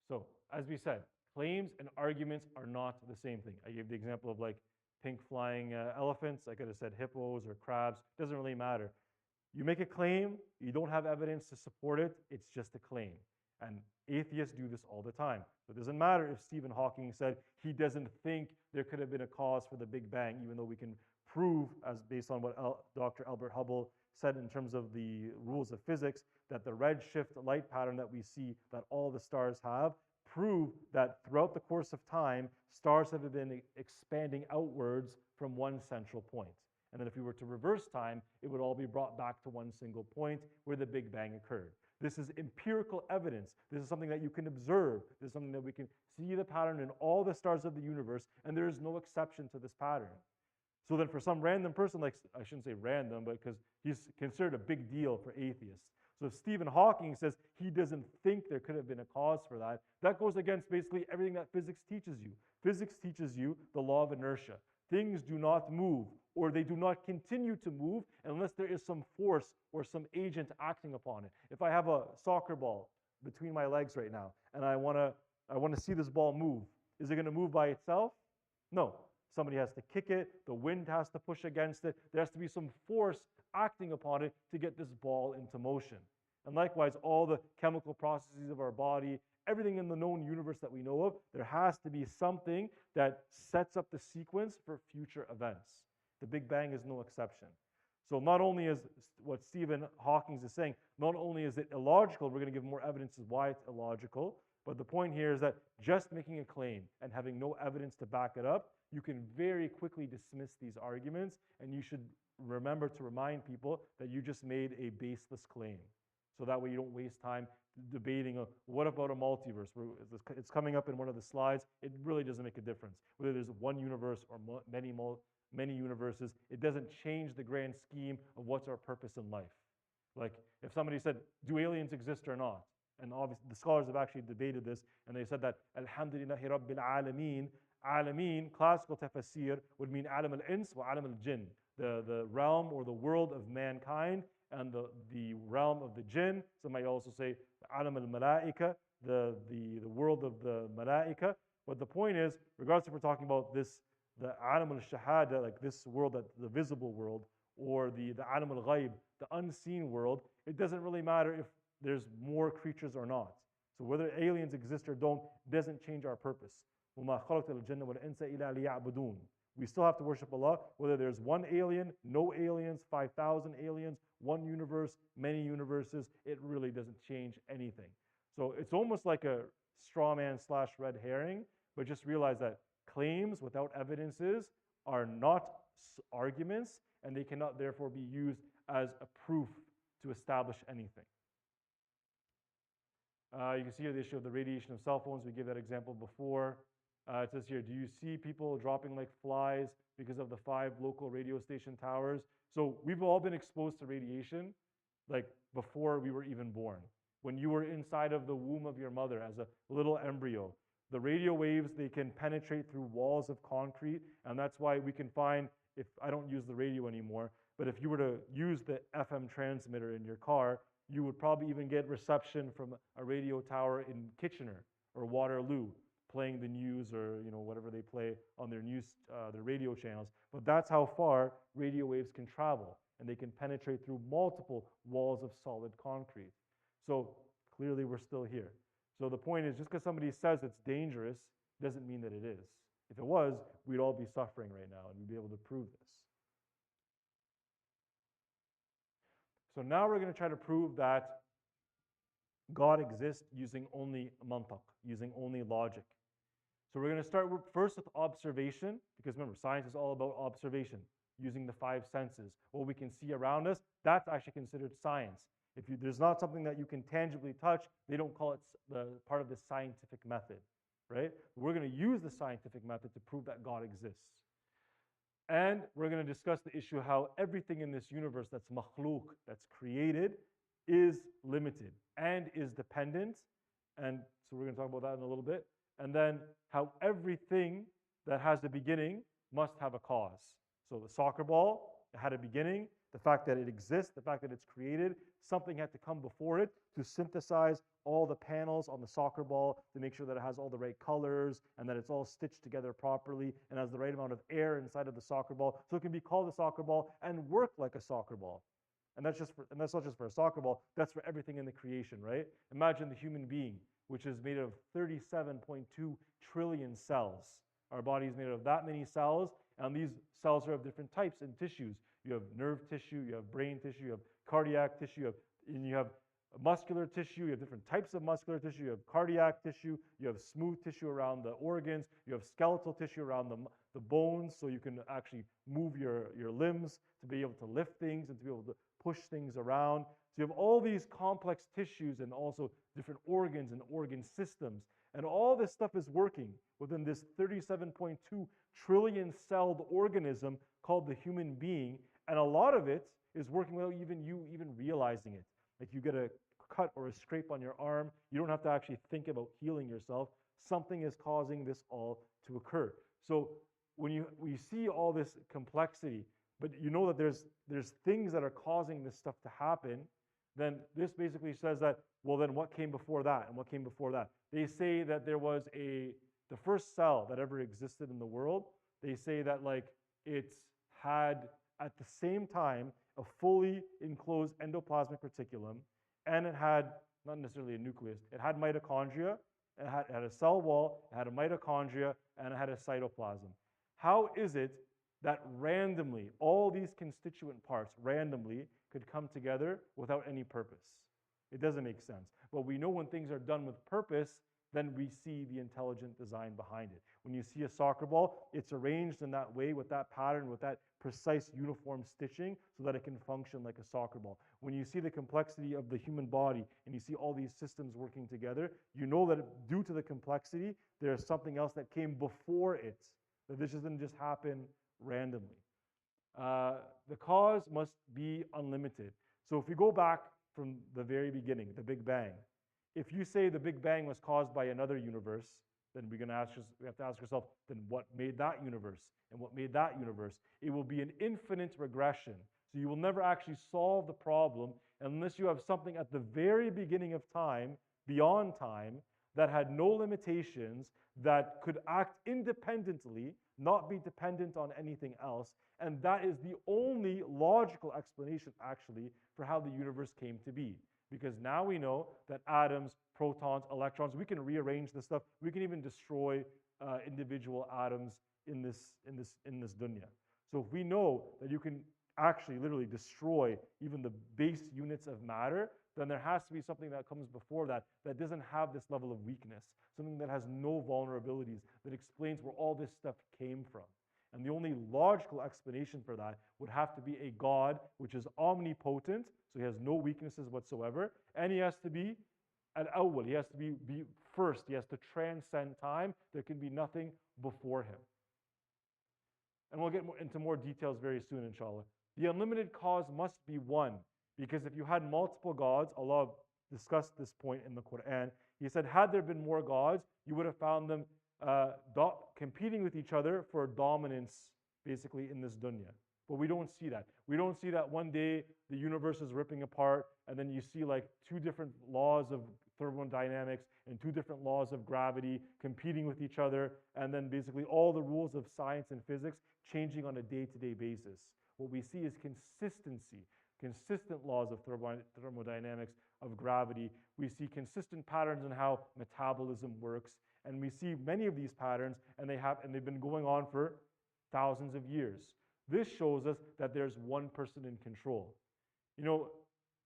So, as we said, claims and arguments are not the same thing. I gave the example of like pink flying elephants. I could have said hippos or crabs. Doesn't really matter. You make a claim, you don't have evidence to support it, it's just a claim. And atheists do this all the time. So it doesn't matter if Stephen Hawking said he doesn't think there could have been a cause for the Big Bang, even though we can prove, as based on what Dr. Albert Hubble said in terms of the rules of physics, that the redshift light pattern that we see that all the stars have prove that throughout the course of time, stars have been expanding outwards from one central point. And then if we were to reverse time, it would all be brought back to one single point where the Big Bang occurred. This is empirical evidence. This is something that you can observe. This is something that we can see the pattern in all the stars of the universe, and there is no exception to this pattern. So then for some random person, like, I shouldn't say random, but because he's considered a big deal for atheists. So if Stephen Hawking says he doesn't think there could have been a cause for that, that goes against basically everything that physics teaches you. Physics teaches you the law of inertia. Things do not move, or they do not continue to move unless there is some force or some agent acting upon it. If I have a soccer ball between my legs right now, and I want to see this ball move, is it going to move by itself? No. Somebody has to kick it, the wind has to push against it, there has to be some force acting upon it to get this ball into motion. And likewise, all the chemical processes of our body, everything in the known universe that we know of, there has to be something that sets up the sequence for future events. The Big Bang is no exception. So not only is what Stephen Hawking is saying, not only is it illogical, we're going to give more evidence as why it's illogical, but the point here is that just making a claim and having no evidence to back it up, you can very quickly dismiss these arguments, and you should remember to remind people that you just made a baseless claim. So that way you don't waste time debating, what about a multiverse? It's coming up in one of the slides. It really doesn't make a difference. Whether there's one universe or many universes, it doesn't change the grand scheme of what's our purpose in life. Like if somebody said, do aliens exist or not? And obviously the scholars have actually debated this, and they said that Alhamdulillahi Rabbil Alameen, Alameen, classical tafsir would mean Alam al-Ins wa Alam al-Jinn, the realm or the world of mankind and the realm of the jinn. Some might also say Alam al-Malaika, the world of the Malaika. But the point is, regardless if we're talking about this, the Alam al-Shahada, like this world, the visible world, or the Alam al-Ghaib, the unseen world, it doesn't really matter if there's more creatures or not. So whether aliens exist or don't doesn't change our purpose. وَمَا خَلَقْتَ الْجِنَّ وَالْإِنسَ إِلَّا لِيَعْبُدُونَ. We still have to worship Allah, whether there's one alien, no aliens, 5,000 aliens, one universe, many universes, it really doesn't change anything. So it's almost like a straw man / red herring, but just realize that claims without evidences are not arguments, and they cannot therefore be used as a proof to establish anything. You can see here the issue of the radiation of cell phones. We gave that example before. It says here, do you see people dropping like flies because of the 5 local radio station towers? So we've all been exposed to radiation like before we were even born. When you were inside of the womb of your mother as a little embryo, the radio waves, they can penetrate through walls of concrete, and that's why we can find, if I don't use the radio anymore, but if you were to use the FM transmitter in your car, you would probably even get reception from a radio tower in Kitchener or Waterloo, playing the news or whatever they play on their news, their radio channels. But that's how far radio waves can travel, and they can penetrate through multiple walls of solid concrete. So clearly we're still here. So the point is, just because somebody says it's dangerous doesn't mean that it is. If it was, we'd all be suffering right now, and we'd be able to prove this. So now we're going to try to prove that God exists using only mantak, using only logic. So we're going to start first with observation, because remember, science is all about observation, using the five senses. What we can see around us, that's actually considered science. If there's not something that you can tangibly touch, they don't call it part of the scientific method, right? We're going to use the scientific method to prove that God exists. And we're going to discuss the issue how everything in this universe that's makhluk, that's created, is limited and is dependent. And so we're going to talk about that in a little bit. And then how everything that has a beginning must have a cause. So the soccer ball, it had a beginning. The fact that it exists, the fact that it's created, something had to come before it to synthesize all the panels on the soccer ball to make sure that it has all the right colors and that it's all stitched together properly and has the right amount of air inside of the soccer ball so it can be called a soccer ball and work like a soccer ball. And that's not just for a soccer ball, that's for everything in the creation, right? Imagine the human being, which is made of 37.2 trillion cells. Our body is made of that many cells, and these cells are of different types and tissues. You have nerve tissue, you have brain tissue, you have cardiac tissue, you have muscular tissue, you have different types of muscular tissue, you have cardiac tissue, you have smooth tissue around the organs, you have skeletal tissue around the bones, so you can actually move your limbs to be able to lift things and to be able to push things around. So you have all these complex tissues and also different organs and organ systems. And all this stuff is working within this 37.2 trillion celled organism called the human being. And a lot of it is working without you even realizing it. Like you get a cut or a scrape on your arm, you don't have to actually think about healing yourself. Something is causing this all to occur. So when we see all this complexity, but you know that there's things that are causing this stuff to happen, then this basically says that, well, then what came before that and what came before that? They say that there was the first cell that ever existed in the world, they say that like it had at the same time a fully enclosed endoplasmic reticulum, and it had not necessarily a nucleus, it had mitochondria, it had a cell wall, it had a mitochondria, and it had a cytoplasm. How is it that randomly, all these constituent parts randomly could come together without any purpose? It doesn't make sense. But we know when things are done with purpose, then we see the intelligent design behind it. When you see a soccer ball, it's arranged in that way with that pattern, with that precise uniform stitching so that it can function like a soccer ball. When you see the complexity of the human body and you see all these systems working together, you know that due to the complexity, there's something else that came before it, that this doesn't just happen randomly. The cause must be unlimited. So if we go back from the very beginning, the Big Bang, if you say the Big Bang was caused by another universe, then we have to ask ourselves, then what made that universe? And what made that universe? It will be an infinite regression. So you will never actually solve the problem unless you have something at the very beginning of time, beyond time, that had no limitations, that could act independently, not be dependent on anything else. And that is the only logical explanation, actually, for how the universe came to be. Because now we know that atoms, protons, electrons, we can rearrange this stuff. We can even destroy individual atoms in this dunya. So if we know that you can actually literally destroy even the base units of matter, then there has to be something that comes before that that doesn't have this level of weakness, something that has no vulnerabilities, that explains where all this stuff came from. And the only logical explanation for that would have to be a God which is omnipotent, so he has no weaknesses whatsoever, and he has to be an awwal, he has to be first, he has to transcend time, there can be nothing before him. And we'll get into more details very soon, inshallah. The unlimited cause must be one, because if you had multiple gods, Allah discussed this point in the Quran, he said, had there been more gods, you would have found them competing with each other for dominance, basically, in this dunya. But we don't see that. We don't see that one day the universe is ripping apart, and then you see like two different laws of thermodynamics and two different laws of gravity competing with each other, and then basically all the rules of science and physics changing on a day-to-day basis. What we see is consistency, consistent laws of thermodynamics, of gravity. We see consistent patterns in how metabolism works, and we see many of these patterns, and they've been going on for thousands of years. This shows us that there's one person in control. You know,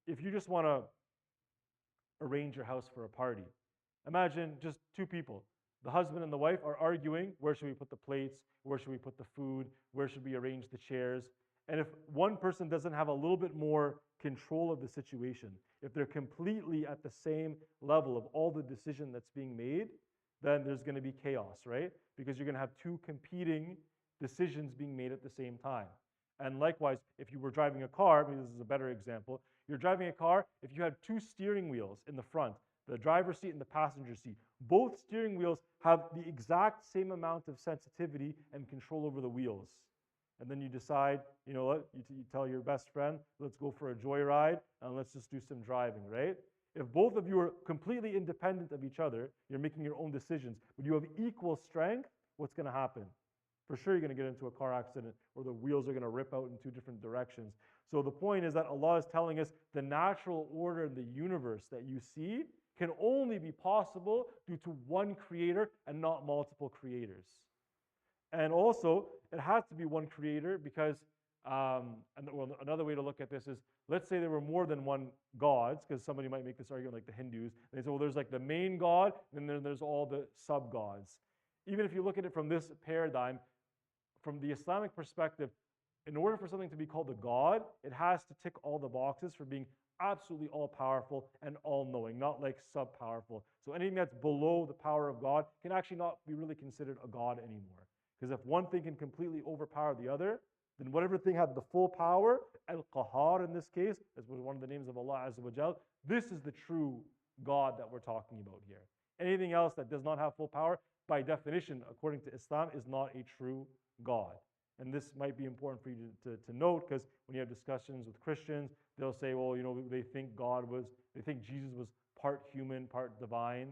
if you just want to arrange your house for a party. Imagine just two people. The husband and the wife are arguing, where should we put the plates? Where should we put the food? Where should we arrange the chairs? And if one person doesn't have a little bit more control of the situation, if they're completely at the same level of all the decision that's being made, then there's going to be chaos, right? Because you're going to have two competing decisions being made at the same time. And likewise, if you were driving a car, maybe this is a better example, you're driving a car, if you had two steering wheels in the front, the driver's seat and the passenger seat, both steering wheels have the exact same amount of sensitivity and control over the wheels. And then you decide, you know what, you tell your best friend, let's go for a joyride and let's just do some driving, right? If both of you are completely independent of each other, you're making your own decisions, but you have equal strength, what's going to happen? For sure you're going to get into a car accident or the wheels are going to rip out in two different directions. So the point is that Allah is telling us the natural order in the universe that you see can only be possible due to one creator and not multiple creators. And also, it has to be one creator because, another way to look at this is, let's say there were more than one gods, because somebody might make this argument like the Hindus. They say, well, there's like the main god, and then there's all the sub-gods. Even if you look at it from this paradigm, from the Islamic perspective, in order for something to be called a god, it has to tick all the boxes for being absolutely all-powerful and all-knowing, not like sub-powerful. So anything that's below the power of God can actually not be really considered a god anymore. Because if one thing can completely overpower the other, then whatever thing had the full power, Al-Qahar in this case, as one of the names of Allah Azza wa Jal, this is the true God that we're talking about here. Anything else that does not have full power, by definition, according to Islam, is not a true God. And this might be important for you to note, because when you have discussions with Christians, they'll say, well, you know, they think Jesus was part human, part divine.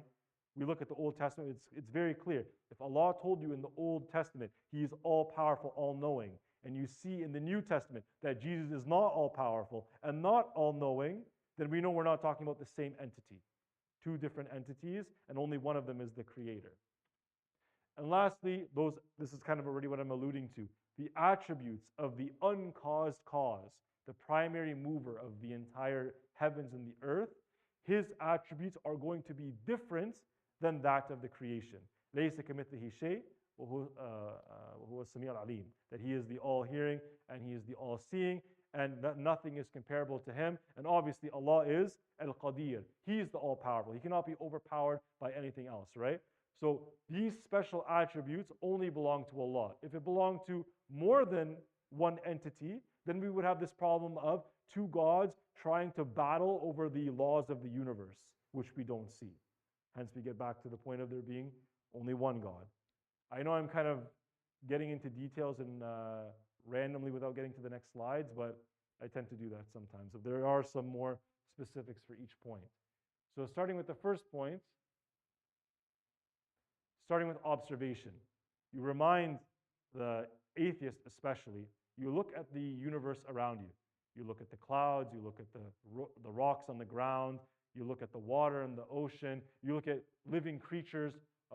We look at the Old Testament, it's very clear. If Allah told you in the Old Testament, He is all-powerful, all-knowing, and you see in the New Testament that Jesus is not all-powerful and not all-knowing, then we know we're not talking about the same entity. Two different entities, and only one of them is the Creator. And lastly, this is kind of already what I'm alluding to, the attributes of the uncaused cause, the primary mover of the entire heavens and the earth, His attributes are going to be different than that of the creation. لَيْسَ كَمِثْلِهِ شَيْءٌ وَهُوَ السَّمِيعُ الْعَلِيمُ. That He is the all-hearing and He is the all-seeing, and that nothing is comparable to Him. And obviously Allah is Al-Qadir. He is the all-powerful. He cannot be overpowered by anything else, right? So these special attributes only belong to Allah. If it belonged to more than one entity, then we would have this problem of two gods trying to battle over the laws of the universe, which we don't see. Hence, we get back to the point of there being only one God. I know I'm kind of getting into details and randomly without getting to the next slides, but I tend to do that sometimes. So there are some more specifics for each point. So starting with the first point, starting with observation. You remind the atheist especially, you look at the universe around you. You look at the clouds, you look at the rocks on the ground, you look at the water and the ocean, you look at living creatures,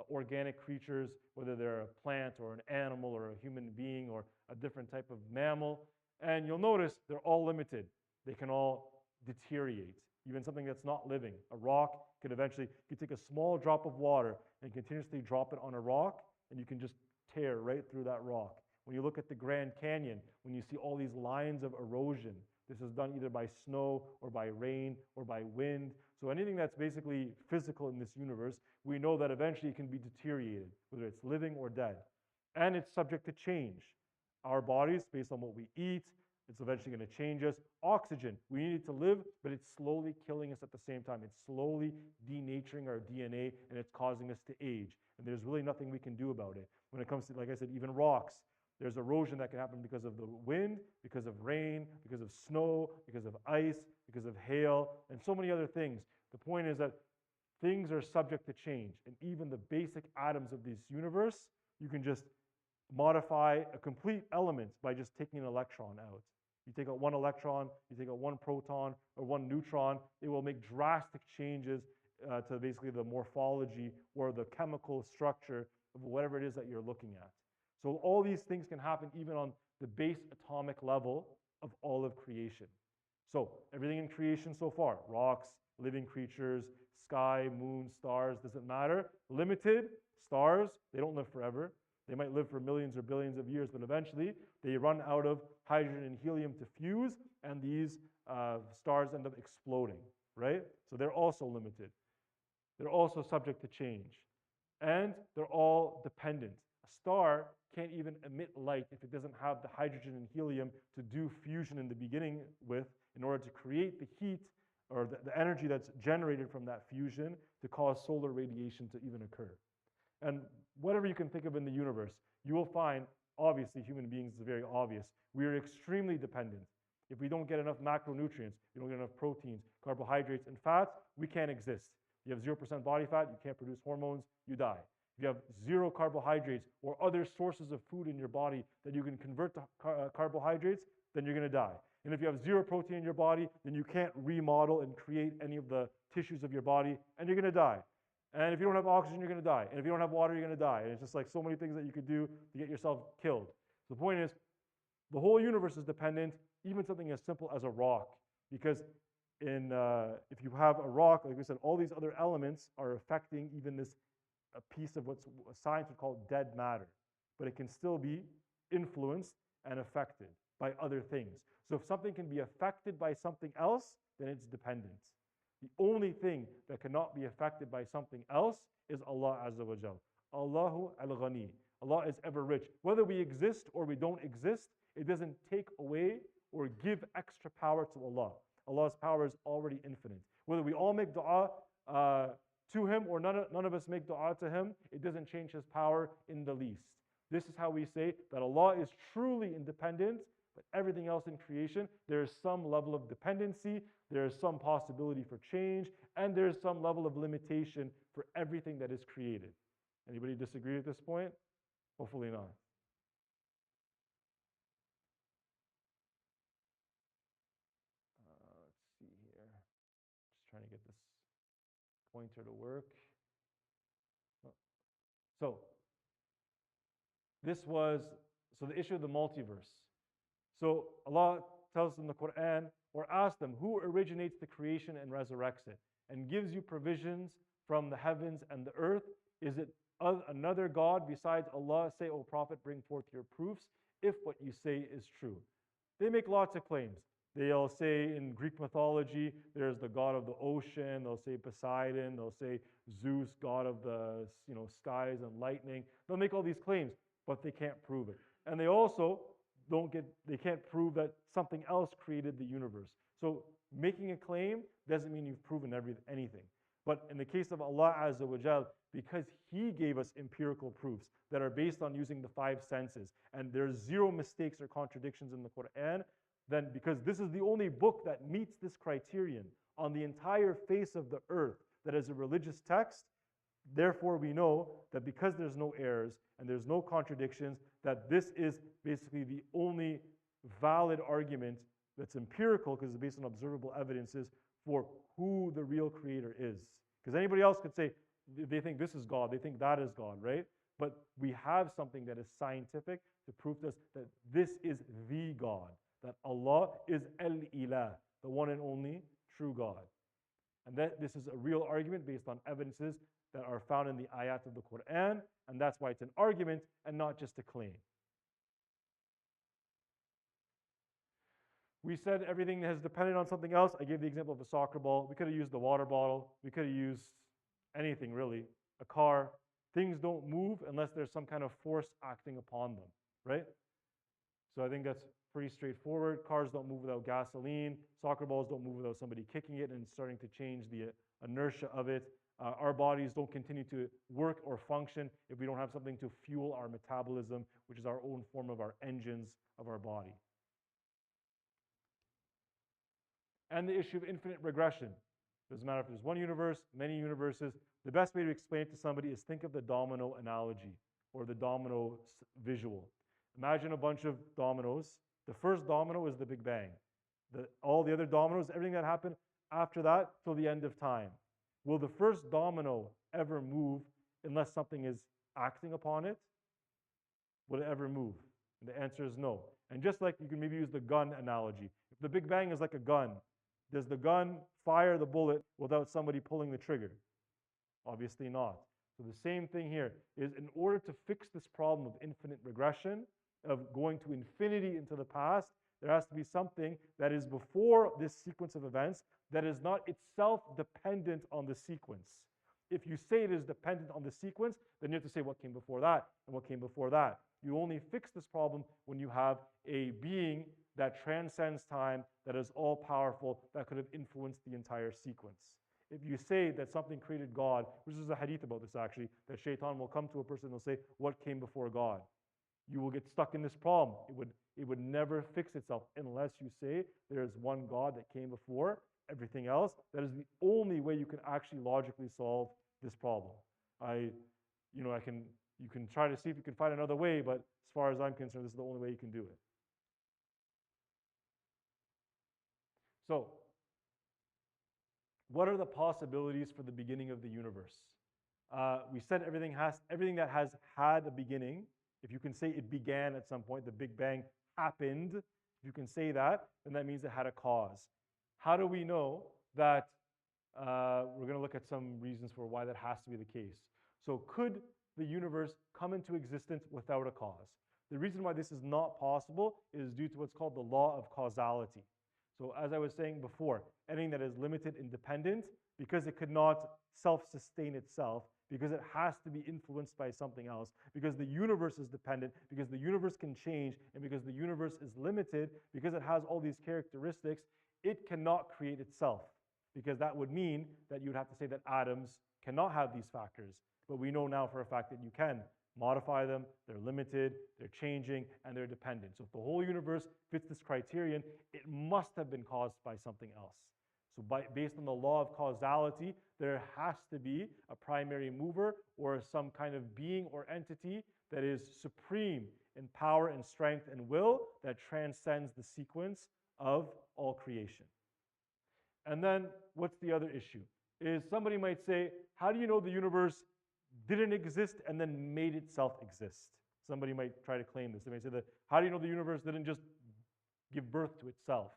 organic creatures, whether they're a plant or an animal or a human being or a different type of mammal, and you'll notice they're all limited. They can all deteriorate. Even something that's not living. A rock could eventually, you take a small drop of water and continuously drop it on a rock, and you can just tear right through that rock. When you look at the Grand Canyon, when you see all these lines of erosion, this is done either by snow or by rain or by wind. So anything that's basically physical in this universe, we know that eventually it can be deteriorated, whether it's living or dead. And it's subject to change. Our bodies, based on what we eat, it's eventually going to change us. Oxygen, we need it to live, but it's slowly killing us at the same time. It's slowly denaturing our DNA, and it's causing us to age. And there's really nothing we can do about it. When it comes to, like I said, even rocks, there's erosion that can happen because of the wind, because of rain, because of snow, because of ice, because of hail, and so many other things. The point is that things are subject to change. And even the basic atoms of this universe, you can just modify a complete element by just taking an electron out. You take out one electron, you take out one proton or one neutron, it will make drastic changes to basically the morphology or the chemical structure of whatever it is that you're looking at. So all these things can happen even on the base atomic level of all of creation. So everything in creation so far, rocks, living creatures, sky, moon, stars, doesn't matter. Limited, stars, they don't live forever. They might live for millions or billions of years, but eventually they run out of hydrogen and helium to fuse, and these stars end up exploding, right? So they're also limited. They're also subject to change. And they're all dependent. A star can't even emit light if it doesn't have the hydrogen and helium to do fusion in the beginning with, in order to create the heat or the energy that's generated from that fusion to cause solar radiation to even occur. And whatever you can think of in the universe, you will find, obviously, human beings is very obvious. We are extremely dependent. If we don't get enough macronutrients, we don't get enough proteins, carbohydrates, and fats, we can't exist. You have 0% body fat, you can't produce hormones, you die. If you have zero carbohydrates or other sources of food in your body that you can convert to carbohydrates, then you're going to die. And if you have zero protein in your body, then you can't remodel and create any of the tissues of your body, and you're going to die. And if you don't have oxygen, you're going to die. And if you don't have water, you're going to die. And it's just like so many things that you could do to get yourself killed. So the point is, the whole universe is dependent, even something as simple as a rock. Because if you have a rock, like we said, all these other elements are affecting even this a piece of what science would call dead matter. But it can still be influenced and affected by other things. So if something can be affected by something else, then it's dependent. The only thing that cannot be affected by something else is Allah Azza wa Jal. Allahu al-Ghani. Allah is ever rich. Whether we exist or we don't exist, it doesn't take away or give extra power to Allah. Allah's power is already infinite. Whether we all make dua to Him or none of us make dua to Him, it doesn't change His power in the least. This is how we say that Allah is truly independent, but everything else in creation, there is some level of dependency, there is some possibility for change, and there is some level of limitation for everything that is created. Anybody disagree at this point? Hopefully not. Let's see here. Just trying to get this pointer to work. So the issue of the multiverse. So Allah tells us in the Quran, or asks them, who originates the creation and resurrects it, and gives you provisions from the heavens and the earth? Is it another God besides Allah? Say, O Prophet, bring forth your proofs, if what you say is true. They make lots of claims. They'll say in Greek mythology, there's the god of the ocean. They'll say Poseidon. They'll say Zeus, god of the skies and lightning. They'll make all these claims, but they can't prove it. And they also they can't prove that something else created the universe. So making a claim doesn't mean you've proven anything. But in the case of Allah Azza wa Jal, because He gave us empirical proofs that are based on using the five senses, and there's zero mistakes or contradictions in the Quran, then because this is the only book that meets this criterion on the entire face of the earth that is a religious text, therefore we know that because there's no errors and there's no contradictions, that this is basically the only valid argument that's empirical, because it's based on observable evidences, for who the real creator is. Because anybody else could say, they think this is God, they think that is God, right? But we have something that is scientific to prove to us that this is the God, that Allah is Al-Ilah, the one and only true God. And that this is a real argument based on evidences that are found in the ayat of the Quran, and that's why it's an argument and not just a claim. We said everything has depended on something else. I gave the example of a soccer ball. We could have used the water bottle. We could have used anything really, a car. Things don't move unless there's some kind of force acting upon them, right? So I think that's pretty straightforward. Cars don't move without gasoline. Soccer balls don't move without somebody kicking it and starting to change the inertia of it. Our bodies don't continue to work or function if we don't have something to fuel our metabolism, which is our own form of our engines of our body. And the issue of infinite regression. Doesn't matter if there's one universe, many universes. The best way to explain it to somebody is think of the domino analogy or the domino visual. Imagine a bunch of dominoes. The first domino is the Big Bang. All the other dominoes, everything that happened after that till the end of time. Will the first domino ever move unless something is acting upon it? Will it ever move? And the answer is no. And just like you can maybe use the gun analogy. If The Big Bang is like a gun. Does the gun fire the bullet without somebody pulling the trigger? Obviously not. So the same thing here is, in order to fix this problem of infinite regression, of going to infinity into the past, there has to be something that is before this sequence of events that is not itself dependent on the sequence. If you say it is dependent on the sequence, then you have to say what came before that and what came before that. You only fix this problem when you have a being that transcends time, that is all powerful, that could have influenced the entire sequence. If you say that something created God, which is a hadith about this actually, that shaitan will come to a person and will say, what came before God? You will get stuck in this problem. It would never fix itself unless you say there is one God that came before everything else. That is the only way you can actually logically solve this problem. You can try to see if you can find another way, but as far as I'm concerned, this is the only way you can do it. So, what are the possibilities for the beginning of the universe? We said everything that has had a beginning. If you can say it began at some point, the Big Bang happened, if you can say that, then that means it had a cause. How do we know that? We're going to look at some reasons for why that has to be the case. So could the universe come into existence without a cause? The reason why this is not possible is due to what's called the law of causality. So as I was saying before, anything that is limited and dependent, because it could not self-sustain itself, because it has to be influenced by something else, because the universe is dependent, because the universe can change, and because the universe is limited, because it has all these characteristics, it cannot create itself. Because that would mean that you'd have to say that atoms cannot have these factors. But we know now for a fact that you can modify them, they're limited, they're changing, and they're dependent. So if the whole universe fits this criterion, it must have been caused by something else. So based on the law of causality, there has to be a primary mover or some kind of being or entity that is supreme in power and strength and will that transcends the sequence of all creation. And then what's the other issue? Is somebody might say, how do you know the universe didn't exist and then made itself exist? Somebody might try to claim this. They might say that, how do you know the universe didn't just give birth to itself?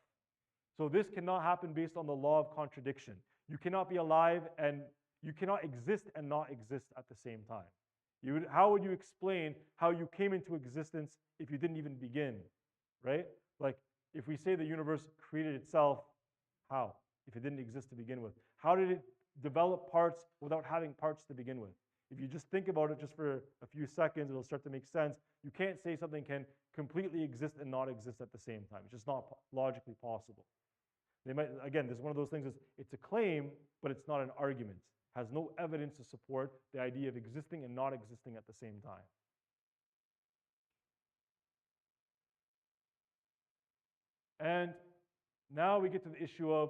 So this cannot happen based on the law of contradiction. You cannot be alive and you cannot exist and not exist at the same time. How would you explain how you came into existence if you didn't even begin, right? Like if we say the universe created itself, how? If it didn't exist to begin with. How did it develop parts without having parts to begin with? If you just think about it just for a few seconds, it'll start to make sense. You can't say something can completely exist and not exist at the same time. It's just not logically possible. They might, again, this is one of those things, it's a claim, but it's not an argument. It has no evidence to support the idea of existing and not existing at the same time. And now we get to the issue of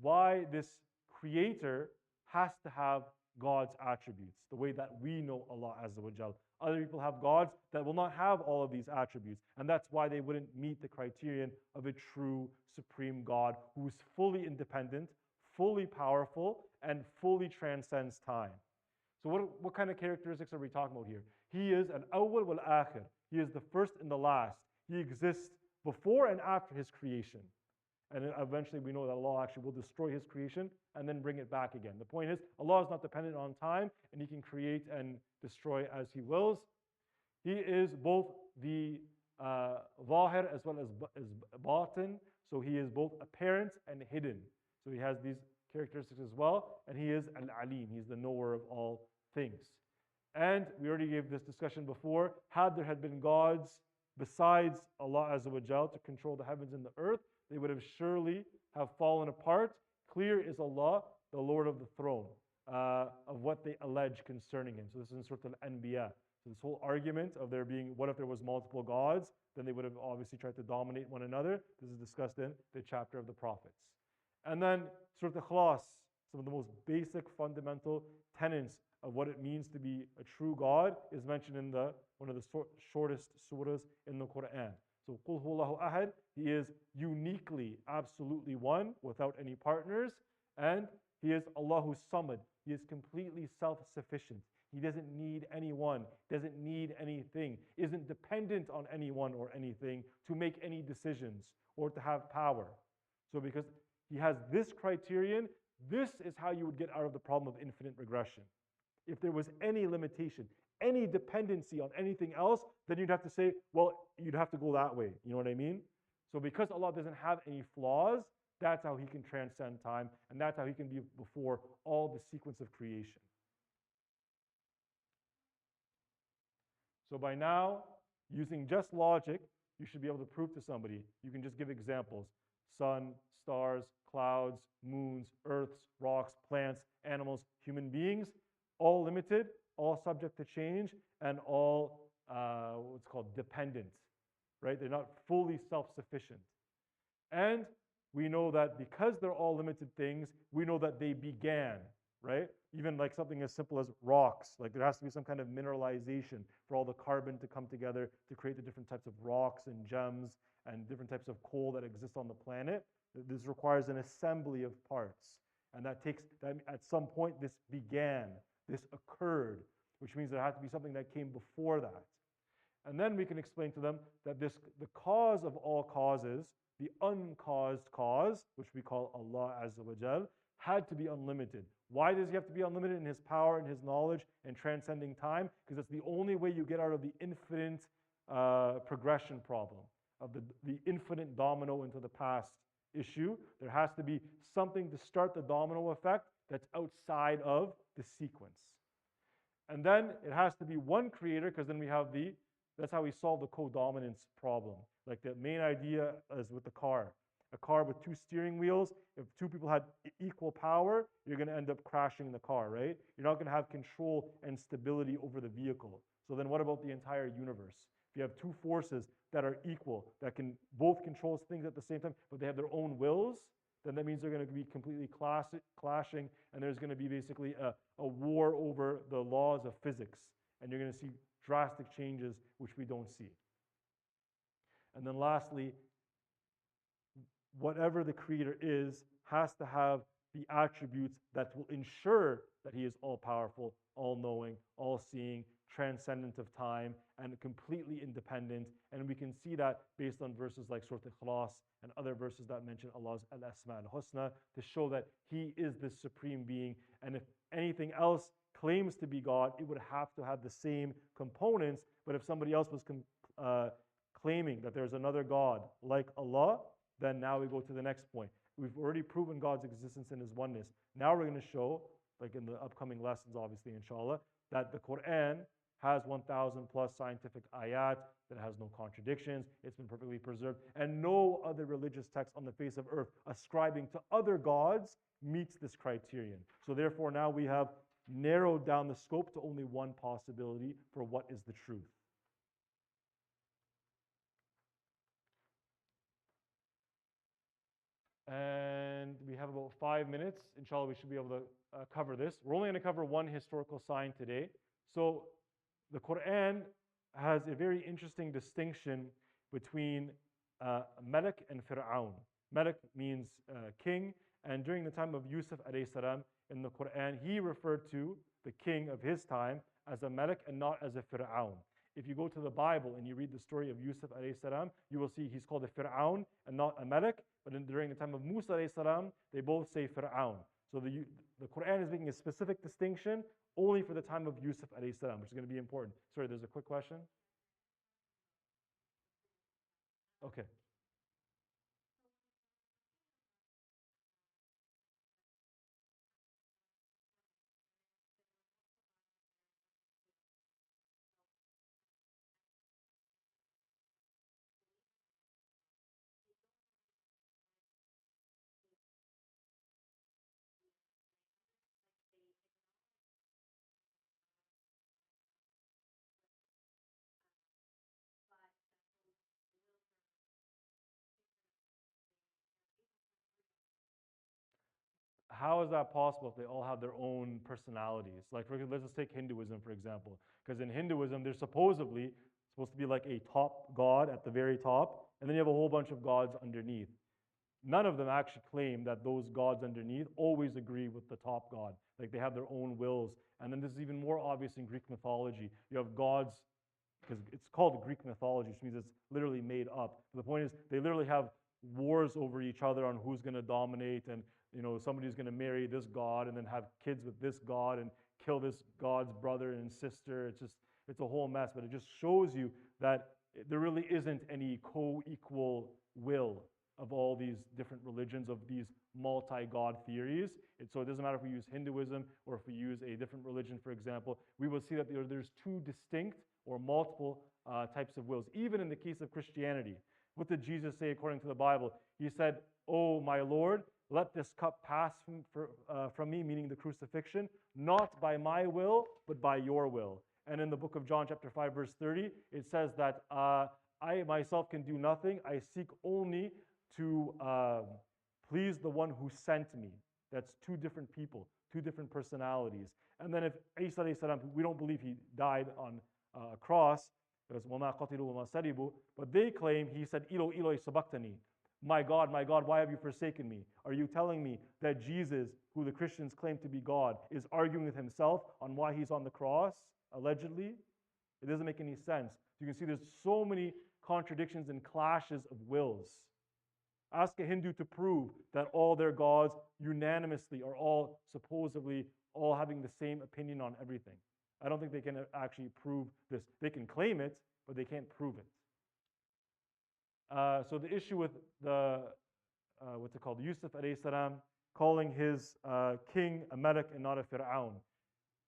why this creator has to have God's attributes, the way that we know Allah Azza wa Jal. Other people have gods that will not have all of these attributes, and that's why they wouldn't meet the criterion of a true supreme God who is fully independent, fully powerful, and fully transcends time. So what kind of characteristics are we talking about here? He is an awwal wal akhir. He is the first and the last. He exists before and after his creation. And eventually we know that Allah actually will destroy his creation and then bring it back again. The point is, Allah is not dependent on time, and he can create and destroy as he wills. He is both the zahir as well as batin. So he is both apparent and hidden. So he has these characteristics as well. And he is al-alim. He's the knower of all things. And we already gave this discussion before. Had there had been gods besides Allah Azza wa Jal to control the heavens and the earth, they would have surely have fallen apart. Clear is Allah, the Lord of the throne, of what they allege concerning him. So this is in Surah Al-Anbiya. So this whole argument of there being, what if there was multiple gods? Then they would have obviously tried to dominate one another. This is discussed in the chapter of the prophets. And then Surah Al-Ikhlas, some of the most basic fundamental tenets of what it means to be a true God is mentioned in one of the shortest surahs in the Quran. So Qul Huwallahu Ahad, he is uniquely, absolutely one, without any partners, and he is Allahu Samad. He is completely self-sufficient. He doesn't need anyone, doesn't need anything, isn't dependent on anyone or anything to make any decisions or to have power. So because he has this criterion, this is how you would get out of the problem of infinite regression. If there was any limitation, any dependency on anything else, then you'd have to say, well, you'd have to go that way. You know what I mean? So because Allah doesn't have any flaws, that's how he can transcend time, and that's how he can be before all the sequence of creation. So by now, using just logic, you should be able to prove to somebody. You can just give examples. Sun, stars, clouds, moons, earths, rocks, plants, animals, human beings, all limited, all subject to change, and all what's called dependent, right? They're not fully self-sufficient. And we know that because they're all limited things, we know that they began, right? Even like something as simple as rocks, like there has to be some kind of mineralization for all the carbon to come together to create the different types of rocks and gems and different types of coal that exist on the planet. This requires an assembly of parts. And that at some point this began, this occurred, which means there had to be something that came before that. And then we can explain to them that the cause of all causes, the uncaused cause, which we call Allah Azza wa Jal, had to be unlimited. Why does he have to be unlimited in his power and his knowledge and transcending time? Because it's the only way you get out of the infinite progression problem, of the infinite domino into the past issue. There has to be something to start the domino effect that's outside of the sequence. And then it has to be one creator, because then we have that's how we solve the codominance problem. Like the main idea is with the car. A car with two steering wheels, if two people had equal power, you're going to end up crashing the car, right? You're not going to have control and stability over the vehicle. So then what about the entire universe? If you have two forces that are equal, that can both control things at the same time, but they have their own wills, then that means they're going to be completely clashing, and there's going to be basically a war over the laws of physics. And you're going to see drastic changes which we don't see. And then lastly, whatever the creator is has to have the attributes that will ensure that he is all-powerful, all-knowing, all-seeing, transcendent of time, and completely independent. And we can see that based on verses like Surah Al-Ikhlas and other verses that mention Allah's Al-Asma al-Husna to show that he is the supreme being. And if anything else claims to be God, it would have to have the same components. But if somebody else was claiming that there's another God like Allah, then now we go to the next point. We've already proven God's existence and his oneness. Now we're going to show, like in the upcoming lessons, obviously, inshallah, that the Quran has 1,000 plus scientific ayat, that has no contradictions, it's been perfectly preserved, and no other religious text on the face of earth ascribing to other gods meets this criterion. So therefore now we have narrowed down the scope to only one possibility for what is the truth. And we have about 5 minutes. Inshallah, we should be able to cover this. We're only going to cover one historical sign today. So the Quran has a very interesting distinction between Malik and Fir'aun. Malik means king, and during the time of Yusuf alayhi salam in the Quran, he referred to the king of his time as a Malik and not as a Fir'aun. If you go to the Bible and you read the story of Yusuf alayhi salam, you will see he's called a Fir'aun and not a Malik. But during the time of Musa alayhi salam, they both say Fir'aun. So the Quran is making a specific distinction only for the time of Yusuf alayhi salam, which is going to be important. Sorry, there's a quick question. Okay. How is that possible if they all have their own personalities? Like, let's just take Hinduism, for example. Because in Hinduism, there's supposedly supposed to be like a top god at the very top, and then you have a whole bunch of gods underneath. None of them actually claim that those gods underneath always agree with the top god. Like, they have their own wills. And then this is even more obvious in Greek mythology. You have gods, because it's called Greek mythology, which means it's literally made up. But the point is, they literally have wars over each other on who's going to dominate, and somebody's going to marry this god and then have kids with this god and kill this god's brother and sister. It's a whole mess, but it just shows you that there really isn't any co-equal will of all these different religions, of these multi-god theories. So it doesn't matter if we use Hinduism or if we use a different religion, for example, we will see that there's two distinct or multiple types of wills. Even in the case of Christianity, what did Jesus say according to the Bible? He said, "Oh, my Lord, let this cup pass from me," meaning the crucifixion, "not by my will, but by your will." And in the book of John, chapter 5, verse 30, it says that I myself can do nothing. I seek only to please the one who sent me. That's two different people, two different personalities. And then if Isa alayhi salam, we don't believe he died on a cross, because وَمَا قَتِلُوا وَمَا سَلِبُوا, but they claim he said, "Ilo Eloi sabachthani," my God, why have you forsaken me? Are you telling me that Jesus, who the Christians claim to be God, is arguing with himself on why he's on the cross, allegedly? It doesn't make any sense. You can see there's so many contradictions and clashes of wills. Ask a Hindu to prove that all their gods unanimously are all supposedly all having the same opinion on everything. I don't think they can actually prove this. They can claim it, but they can't prove it. So the issue with the, what's it called, Yusuf alayhi salam, calling his king a Malik and not a Fir'aun.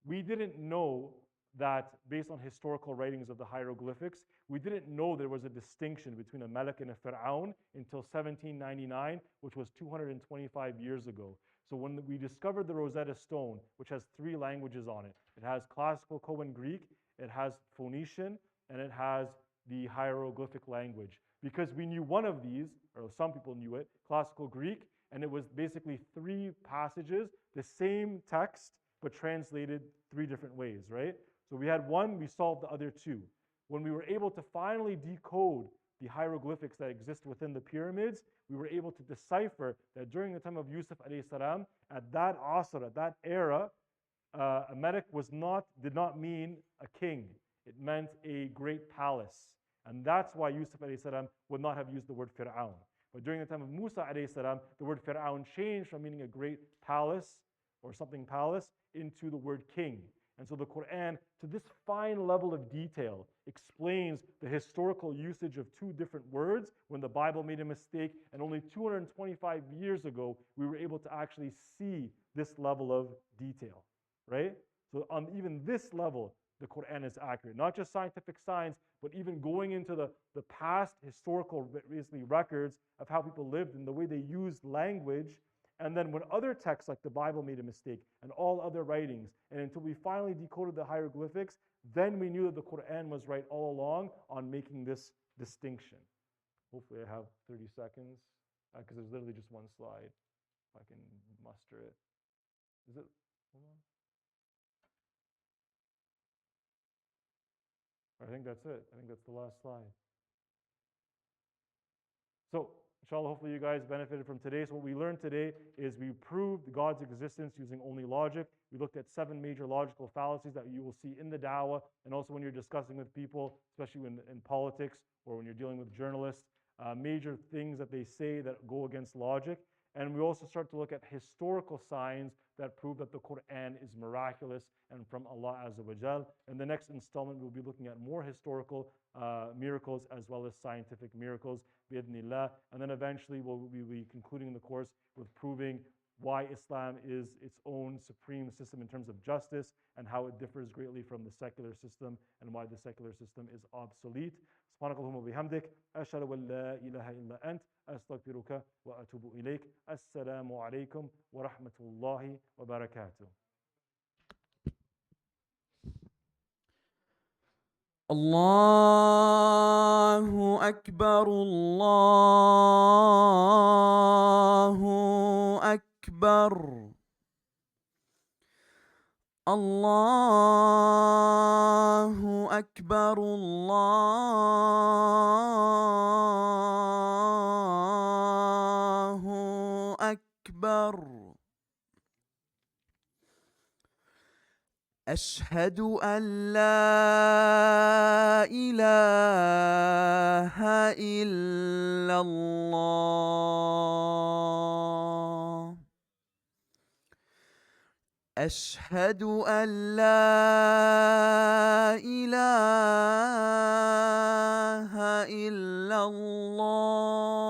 We didn't know that, based on historical writings of the hieroglyphics, we didn't know there was a distinction between a Malik and a Fir'aun until 1799, which was 225 years ago. So when we discovered the Rosetta Stone, which has 3 languages on it, it has classical Koine Greek, it has Phoenician, and it has the hieroglyphic language. Because we knew one of these, or some people knew it, classical Greek, and it was basically 3 passages, the same text, but translated 3 different ways, right? So we had one, we solved the other 2. When we were able to finally decode the hieroglyphics that exist within the pyramids, we were able to decipher that during the time of Yusuf alayhi salam, at that asr, at that era, a Malik did not mean a king. It meant a great palace. And that's why Yusuf alayhi salam would not have used the word Fir'aun. But during the time of Musa alayhi salam, the word Fir'aun changed from meaning a great palace or something palace into the word king. And so the Quran, to this fine level of detail, explains the historical usage of 2 different words when the Bible made a mistake, and only 225 years ago, we were able to actually see this level of detail, right? So on even this level, the Quran is accurate. Not just scientific science, but even going into the past historical records of how people lived and the way they used language. And then when other texts like the Bible made a mistake and all other writings, and until we finally decoded the hieroglyphics, then we knew that the Quran was right all along on making this distinction. Hopefully I have 30 seconds, because there's literally just one slide, if I can muster it. Is it? Hold on. I think that's it. I think that's the last slide. So, inshallah, hopefully you guys benefited from today. So what we learned today is we proved God's existence using only logic. We looked at 7 major logical fallacies that you will see in the da'wah, and also when you're discussing with people, especially in politics or when you're dealing with journalists, major things that they say that go against logic. And we also start to look at historical signs that prove that the Quran is miraculous and from Allah Azza wa Jal. In the next installment, we'll be looking at more historical miracles as well as scientific miracles, bi'idhnillah. And then eventually we'll be concluding the course with proving why Islam is its own supreme system in terms of justice and how it differs greatly from the secular system and why the secular system is obsolete. سبحانك اللهم وبحمدك أشهد أن لا إله إلا أنت أستغفرك وأتوب إليك. السلام عليكم ورحمة الله وبركاته. الله أكبر الله أكبر الله أكبر الله أكبر أشهد أن لا إله إلا الله. أشهد أن لا إله إلا الله.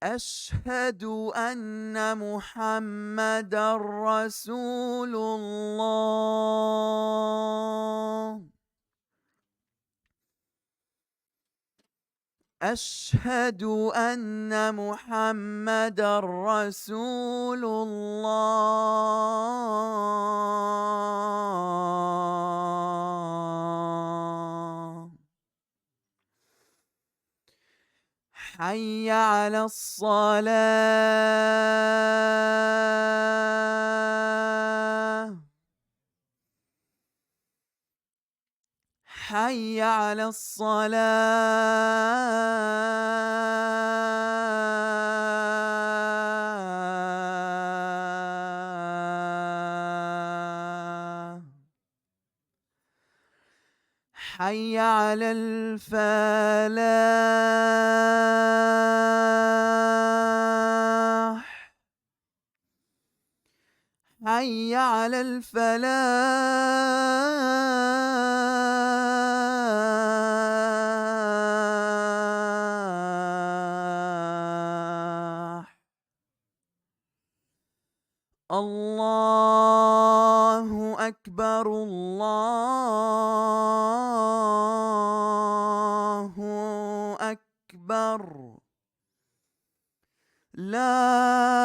أشهد أن محمدًا رسول الله. أشهد أن محمدًا رسول الله. حي على الصلاة. حي على الصلاة. حي على الفلاح. حي على الفلاح. الله أكبر الله أكبر. لا